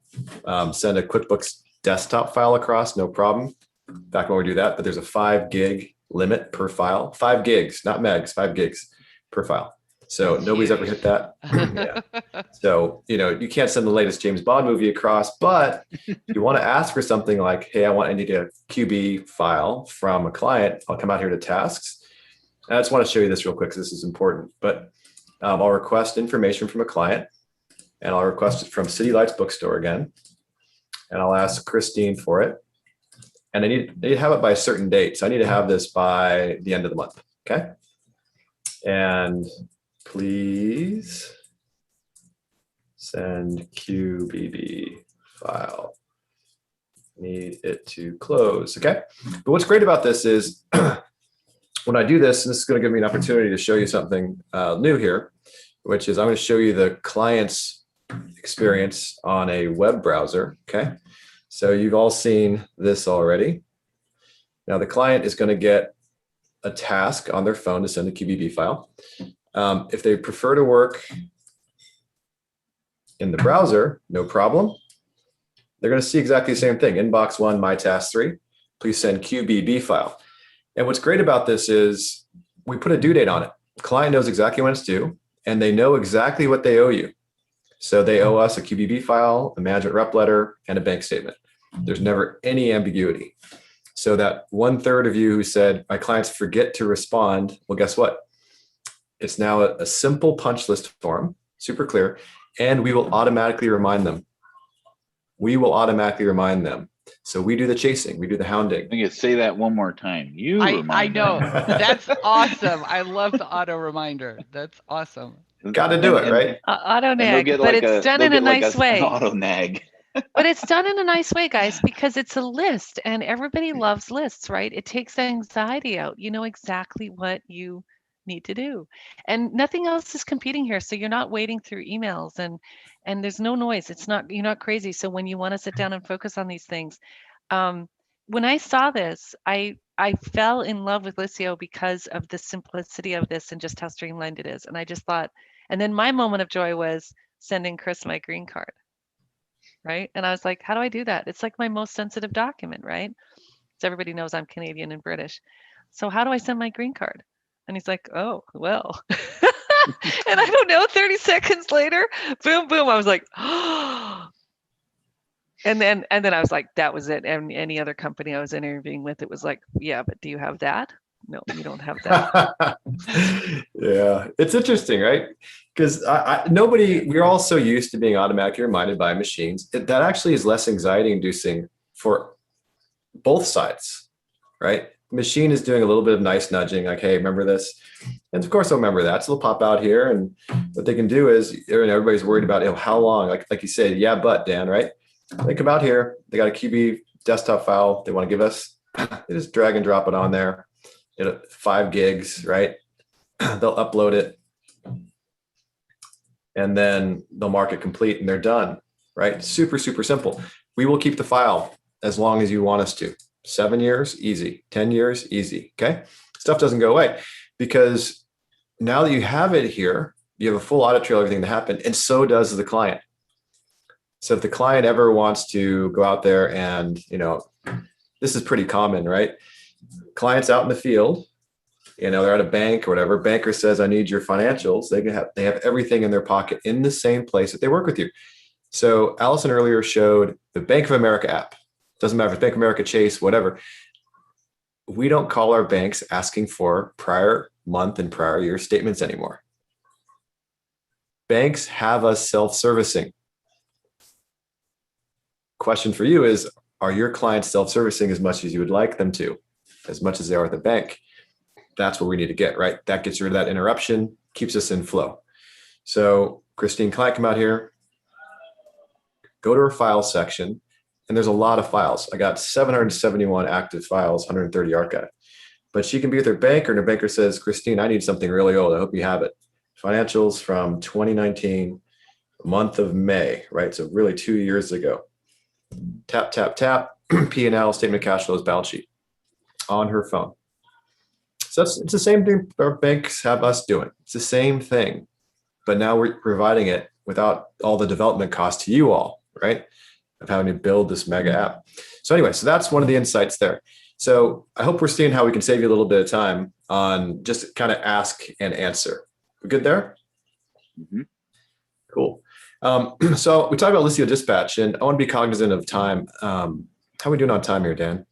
Speaker 4: send a QuickBooks desktop file across, no problem. Back when we do that, but there's a 5 gig limit per file. 5 gigs, not megs, 5 gigs per file. So nobody's ever hit that. Yeah. So, you can't send the latest James Bond movie across, but if you want to ask for something like, hey, I need a QB file from a client, I'll come out here to tasks. And I just want to show you this real quick because this is important. But I'll request information from a client, and I'll request it from City Lights Bookstore again. And I'll ask Christine for it. And I need to have it by a certain date. So I need to have this by the end of the month. Okay. And please send QBB file. Need it to close. Okay. But what's great about this is when I do this, and this is going to give me an opportunity to show you something new here, which is I'm going to show you the client's experience on a web browser. Okay. So you've all seen this already. Now the client is going to get a task on their phone to send a QBB file. If they prefer to work in the browser, no problem. They're going to see exactly the same thing. Inbox 1, my task 3, please send QBB file. And what's great about this is we put a due date on it. The client knows exactly when it's due, and they know exactly what they owe you. So they owe us a QBB file, a management rep letter, and a bank statement. There's never any ambiguity. So that 1/3 of you who said, my clients forget to respond, well, guess what? It's now a simple punch list form, super clear, and we will automatically remind them. We will automatically remind them. So we do the chasing, we do the hounding.
Speaker 1: I think you say that one more time.
Speaker 3: I know. That's awesome. I love the auto reminder. That's awesome.
Speaker 4: Got to do it, right?
Speaker 2: Auto nag, but it's done in a nice way.
Speaker 1: Auto nag.
Speaker 2: But it's done in a nice way, guys, because it's a list and everybody loves lists, right? It takes anxiety out. You know exactly what you need to do. And nothing else is competing here. So you're not waiting through emails and there's no noise. It's not you're not crazy. So when you want to sit down and focus on these things, um, when I saw this, I fell in love with Liscio because of the simplicity of this and just how streamlined it is. And I just thought, and then my moment of joy was sending Chris my green card, right? And I was like, how do I do that? It's like my most sensitive document, right? So everybody knows I'm Canadian and British. So how do I send my green card? And he's like, oh, well. And I don't know, 30 seconds later, boom, boom. I was like, oh. And then I was like, that was it. And any other company I was interviewing with, it was like, yeah, but do you have that? No, you don't have that.
Speaker 4: Yeah, it's interesting, right? Because nobody, we're all so used to being automatically reminded by machines. That actually is less anxiety inducing for both sides, right? The machine is doing a little bit of nice nudging, like, hey, remember this? And of course, they'll remember that. So they'll pop out here. And what they can do is, everybody's worried about, how long, like you said, yeah, but Dan, right? They come out here, they got a QB desktop file they want to give us. They just drag and drop it on there. 5 gigs, right? They'll upload it and then they'll mark it complete and they're done, right? Super, super simple. We will keep the file as long as you want us to. 7 years, easy. 10 years, easy, okay? Stuff doesn't go away because now that you have it here, you have a full audit trail, everything that happened, and so does the client. So if the client ever wants to go out there and, this is pretty common, right? Clients out in the field, they're at a bank or whatever. Banker says, I need your financials. They have everything in their pocket in the same place that they work with you. So Allison earlier showed the Bank of America app. Doesn't matter if it's Bank of America, Chase, whatever. We don't call our banks asking for prior month and prior year statements anymore. Banks have us self-servicing. Question for you is, are your clients self-servicing as much as you would like them to, as much as they are at the bank? That's what we need to get, right? That gets rid of that interruption, keeps us in flow. So Christine Klein, come out here, go to her file section, and there's a lot of files. I got 771 active files, 130 archived. But she can be with her banker, and her banker says, Christine, I need something really old. I hope you have it. Financials from 2019, month of May, right? So really 2 years ago. Tap, tap, tap, P&L, statement of cash flows, balance sheet on her phone. So it's the same thing our banks have us doing. It's the same thing, but now we're providing it without all the development costs to you all, right? Of having to build this mega app. So anyway, so that's one of the insights there. So I hope we're seeing how we can save you a little bit of time on just kind of ask and answer. We good there?
Speaker 1: Mm-hmm.
Speaker 4: Cool. So we talked about Liscio Dispatch, and I want to be cognizant of time. How are we doing on time here, Dan?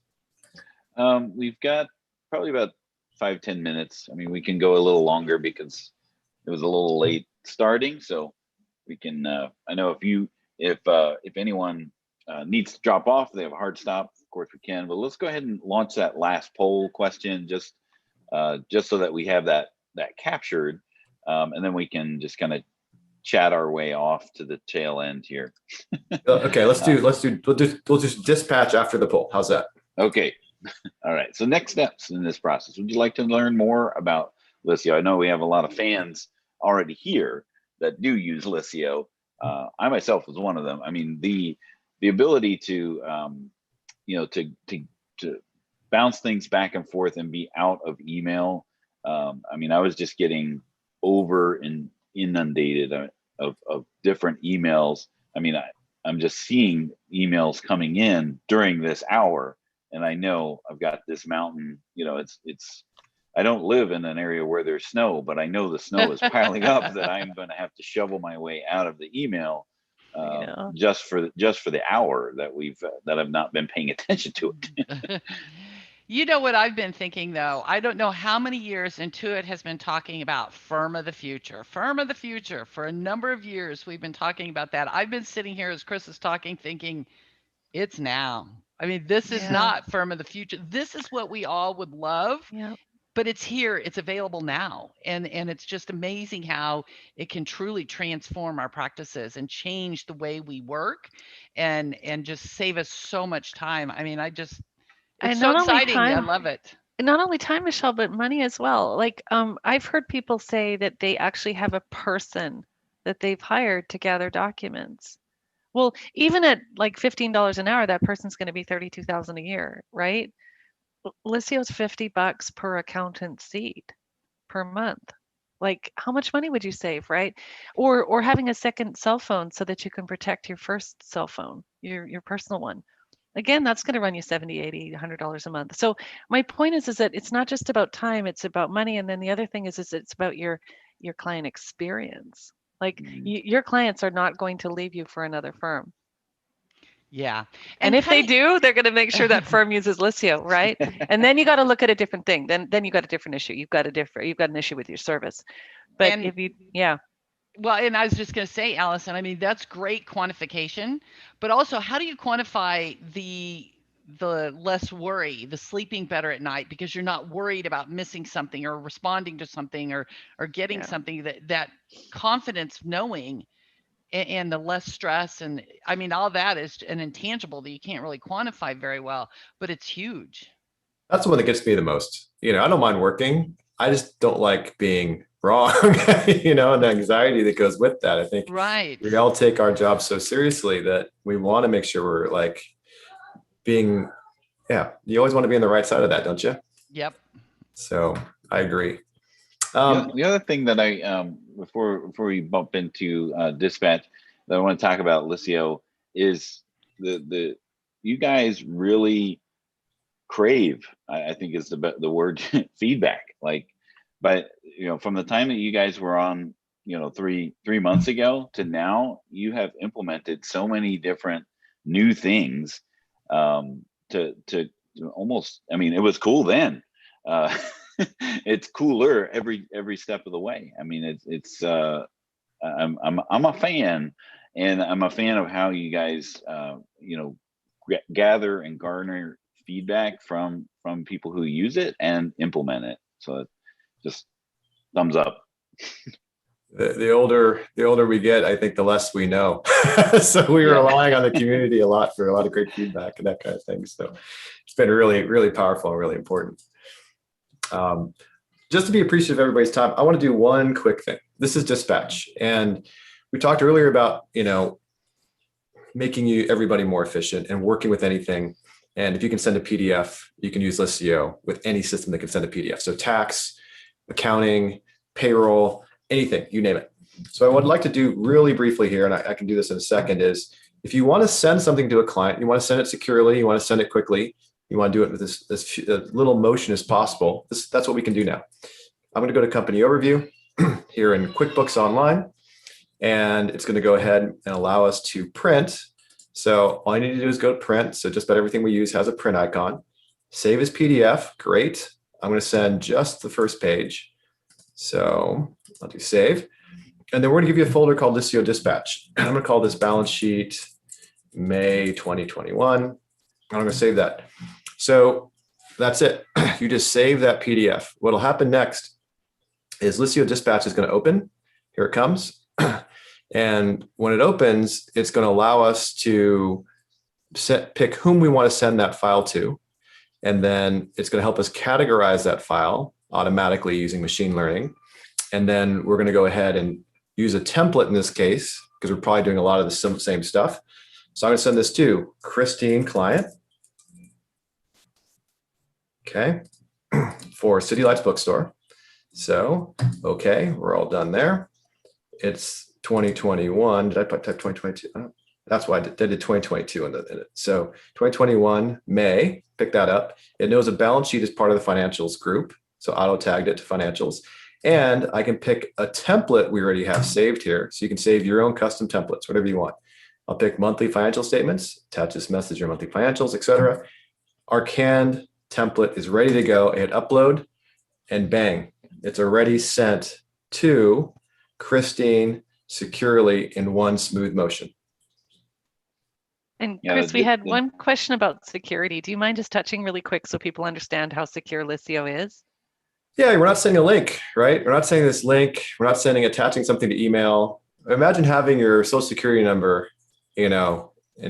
Speaker 1: We've got probably about 5-10 minutes. I mean, we can go a little longer because it was a little late starting, so we can. I know if anyone needs to drop off, they have a hard stop. Of course, we can. But let's go ahead and launch that last poll question, just so that we have that captured, and then we can just kind of chat our way off to the tail end here.
Speaker 4: Okay, we'll just dispatch after the poll. How's that?
Speaker 1: Okay. All right. So next steps in this process. Would you like to learn more about Liscio? I know we have a lot of fans already here that do use Liscio. I myself was one of them. I mean, the ability to to bounce things back and forth and be out of email. I mean, I was just getting over and inundated of different emails. I mean, I'm just seeing emails coming in during this hour. And I know I've got this mountain, it's, I don't live in an area where there's snow, but I know the snow is piling up that I'm going to have to shovel my way out of the email just for the hour that I've not been paying attention to it.
Speaker 3: You know what I've been thinking, though? I don't know how many years Intuit has been talking about firm of the future. Firm of the future. For a number of years, we've been talking about that. I've been sitting here as Chris is talking, thinking, it's now. I mean, this is not firm of the future. This is what we all would love.
Speaker 2: Yeah.
Speaker 3: but it's here, it's available now. And it's just amazing how it can truly transform our practices and change the way we work and just save us so much time. I mean, it's
Speaker 2: And
Speaker 3: so
Speaker 2: not only
Speaker 3: exciting. I
Speaker 2: time,
Speaker 3: love it.
Speaker 2: not only time, Michelle, but money as well. Like, I've heard people say that they actually have a person that they've hired to gather documents. Well, even at like $15 an hour, that person's going to be 32,000 a year, right? Lissio's $50 per accountant seat per month. Like, how much money would you save, right? Or having a second cell phone so that you can protect your first cell phone, your personal one. Again, that's going to run you $70, $80, $100 a month. So my point is that it's not just about time, it's about money. And then the other thing is it's about your client experience. Like, your clients are not going to leave you for another firm.
Speaker 3: Yeah.
Speaker 2: And if they do, they're going to make sure that firm uses Liscio, right? And then you got to look at a different thing. Then you got a different issue. You've got an issue with your service. But if you, yeah.
Speaker 3: Well, and I was just going to say, Allison, I mean, that's great quantification, but also how do you quantify the less worry, the sleeping better at night because you're not worried about missing something or responding to something or getting something, that confidence knowing and the less stress. And I mean, all that is an intangible that you can't really quantify very well, but it's huge.
Speaker 4: That's the one that gets me the most. I don't mind working. I just don't like being wrong, and the anxiety that goes with that. I think we all take our job so seriously that we want to make sure we're like being, you always want to be on the right side of that, don't you?
Speaker 3: Yep.
Speaker 4: So I agree.
Speaker 1: The other thing that I, before we bump into dispatch, that I want to talk about Liscio is the you guys really crave, I think is the word, feedback. Like, but from the time that you guys were on, 3 months ago to now, you have implemented so many different new things to almost, I mean, it was cool then. It's cooler every step of the way. I mean, I'm a fan, and I'm a fan of how you guys gather and garner feedback from people who use it and implement it. So just thumbs up.
Speaker 4: The older we get, I think the less we know. So we were relying on the community a lot for a lot of great feedback and that kind of thing. So it's been really, really powerful and really important. Just to be appreciative of everybody's time, I want to do one quick thing. This is dispatch. And we talked earlier about, making everybody more efficient and working with anything. And if you can send a PDF, you can use Liscio with any system that can send a PDF. So tax, accounting, payroll, anything, you name it. So I would like to do really briefly here, and I can do this in a second, is if you want to send something to a client, you want to send it securely, you want to send it quickly, you want to do it with as little motion as possible, that's what we can do now. I'm going to go to company overview here in QuickBooks Online, and it's going to go ahead and allow us to print. So all I need to do is go to print. So just about everything we use has a print icon. Save as PDF, great. I'm going to send just the first page. So I'll do save. And then we're going to give you a folder called Liscio Dispatch. I'm going to call this balance sheet May 2021. I'm going to save that. So that's it. You just save that PDF. What'll happen next is Liscio Dispatch is going to open. Here it comes. And when it opens, it's going to allow us to pick whom we want to send that file to. And then it's going to help us categorize that file automatically using machine learning. And then we're going to go ahead and use a template in this case, because we're probably doing a lot of the same stuff. So I'm going to send this to Christine Client. Okay. For City Lights Bookstore. So, okay, we're all done there. It's 2021. Did I type 2022? That's why I did 2022 in it. So 2021, May, pick that up. It knows a balance sheet is part of the financials group. So auto tagged it to financials. And I can pick a template we already have saved here. So you can save your own custom templates, whatever you want. I'll pick monthly financial statements, attach this message or monthly financials, etc. Our canned template is ready to go. I hit upload and bang, it's already sent to Christine securely in one smooth motion.
Speaker 2: And Chris, we had one question about security. Do you mind just touching really quick so people understand how secure Liscio is?
Speaker 4: Yeah, we're not sending a link, right? We're not sending this link. We're not attaching something to email. Imagine having your social security number, an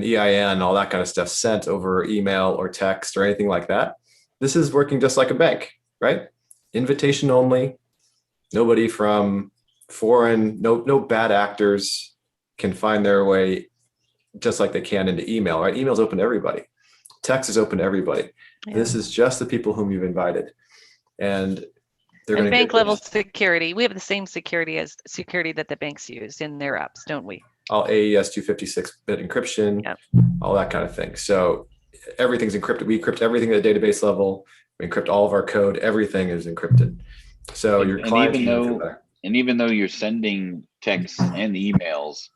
Speaker 4: EIN, all that kind of stuff sent over email or text or anything like that. This is working just like a bank, right? Invitation only. Nobody from foreign, no bad actors can find their way just like they can into email, right? Email's open to everybody. Text is open to everybody.
Speaker 2: Yeah.
Speaker 4: This is just the people whom you've invited. And they're
Speaker 2: And
Speaker 4: going to
Speaker 2: bank level security. We have the same security that the banks use in their apps, don't we?
Speaker 4: All AES 256-bit encryption,
Speaker 2: Yep.
Speaker 4: all that kind of thing. So everything's encrypted. We encrypt everything at the database level. We encrypt all of our code. Everything is encrypted. So your client
Speaker 1: even though you're sending texts and emails,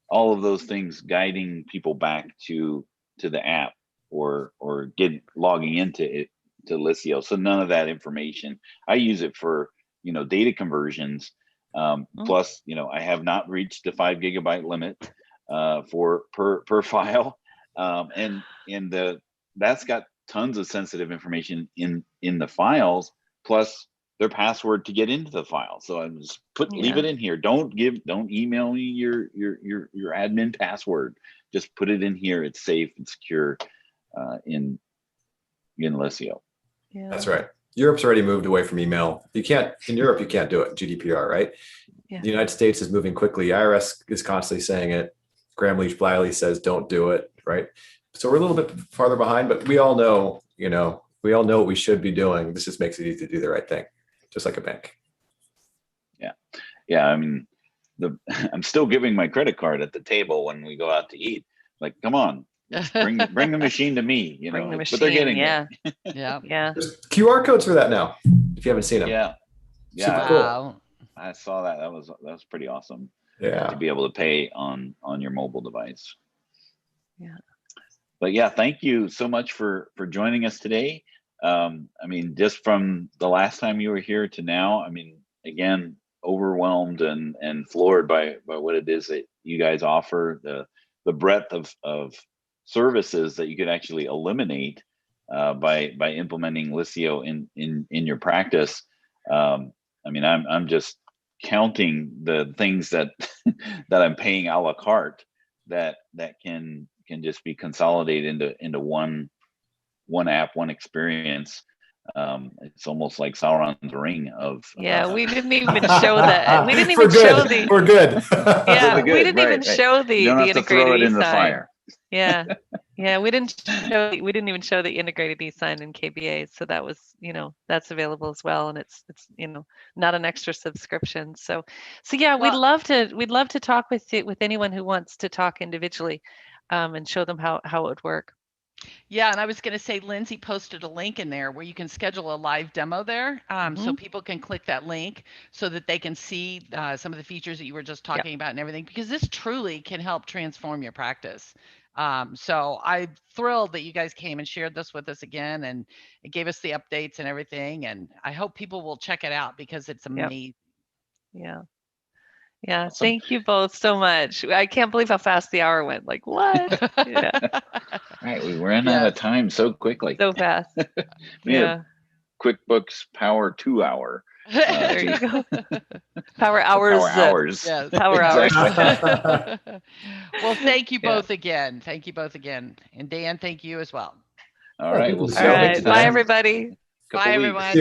Speaker 1: all of those things guiding people back to the app or logging into it, to Liscio. So none of that information. I use it for data conversions. Plus, I have not reached the 5 GB limit for per file, and that's got tons of sensitive information in the files, plus their password to get into the file. So I just leave it in here. Don't email me your admin password. Just put it in here. It's safe and secure in Liscio.
Speaker 2: Yeah.
Speaker 4: That's right. Europe's already moved away from email. In Europe, you can't do it. GDPR, right?
Speaker 2: Yeah.
Speaker 4: The United States is moving quickly. IRS is constantly saying it. Graham Leach Bliley says, don't do it, right? So we're a little bit farther behind, but we all know, what we should be doing. This just makes it easy to do the right thing, just like a bank.
Speaker 1: Yeah. Yeah. I mean, I'm still giving my credit card at the table when we go out to eat. Like, come on. Bring the machine to me,
Speaker 2: Bring the machine,
Speaker 1: but they're getting
Speaker 2: yeah.
Speaker 3: Yeah.
Speaker 2: Yeah.
Speaker 4: There's QR codes for that now, if you haven't seen them.
Speaker 1: Yeah.
Speaker 4: Super cool.
Speaker 3: Wow.
Speaker 1: I saw that. That was pretty awesome.
Speaker 4: Yeah.
Speaker 1: To be able to pay on your mobile device.
Speaker 2: Yeah.
Speaker 1: But yeah, thank you so much for joining us today. I mean, just from the last time you were here to now, I mean, again, overwhelmed and floored by what it is that you guys offer, the breadth of services that you could actually eliminate by implementing Liscio in your practice. I mean, I'm just counting the things that that I'm paying a la carte that can just be consolidated into one app, one experience. It's almost like Sauron's ring of
Speaker 2: We didn't even show that. We didn't even
Speaker 4: show the. We're good.
Speaker 2: Yeah,
Speaker 1: We're good.
Speaker 2: we didn't even show the
Speaker 1: you don't have to
Speaker 2: integrated
Speaker 1: throw it in the
Speaker 2: e-sign.
Speaker 1: fire.
Speaker 2: Yeah. Yeah, we didn't even show the integrated e-sign in KBA, so that was, that's available as well, and it's not an extra subscription. So yeah, we'd love to talk with anyone who wants to talk individually, and show them how it would work.
Speaker 3: Yeah, and I was going to say, Lindsay posted a link in there where you can schedule a live demo there, so people can click that link so that they can see some of the features that you were just talking about and everything, because this truly can help transform your practice. So I'm thrilled that you guys came and shared this with us again, and it gave us the updates and everything. And I hope people will check it out because it's amazing.
Speaker 2: Yeah. Yeah.
Speaker 1: Awesome.
Speaker 2: Thank you both so much. I can't believe how fast the hour went. Like, what? Yeah.
Speaker 1: Right. We ran out of time so quickly.
Speaker 2: So fast.
Speaker 1: We had QuickBooks Power 2 hour.
Speaker 2: There you go. Power hours.
Speaker 1: Power hours.
Speaker 3: Yes.
Speaker 2: Power hours.
Speaker 3: Well, thank you both again. Thank you both again. And Dan, thank you as well.
Speaker 1: All right. We'll see
Speaker 2: All
Speaker 1: you
Speaker 2: right.
Speaker 1: next
Speaker 2: Bye,
Speaker 1: time.
Speaker 2: everybody.
Speaker 1: Couple
Speaker 3: Bye,
Speaker 1: weeks.
Speaker 3: everyone.
Speaker 4: See you all.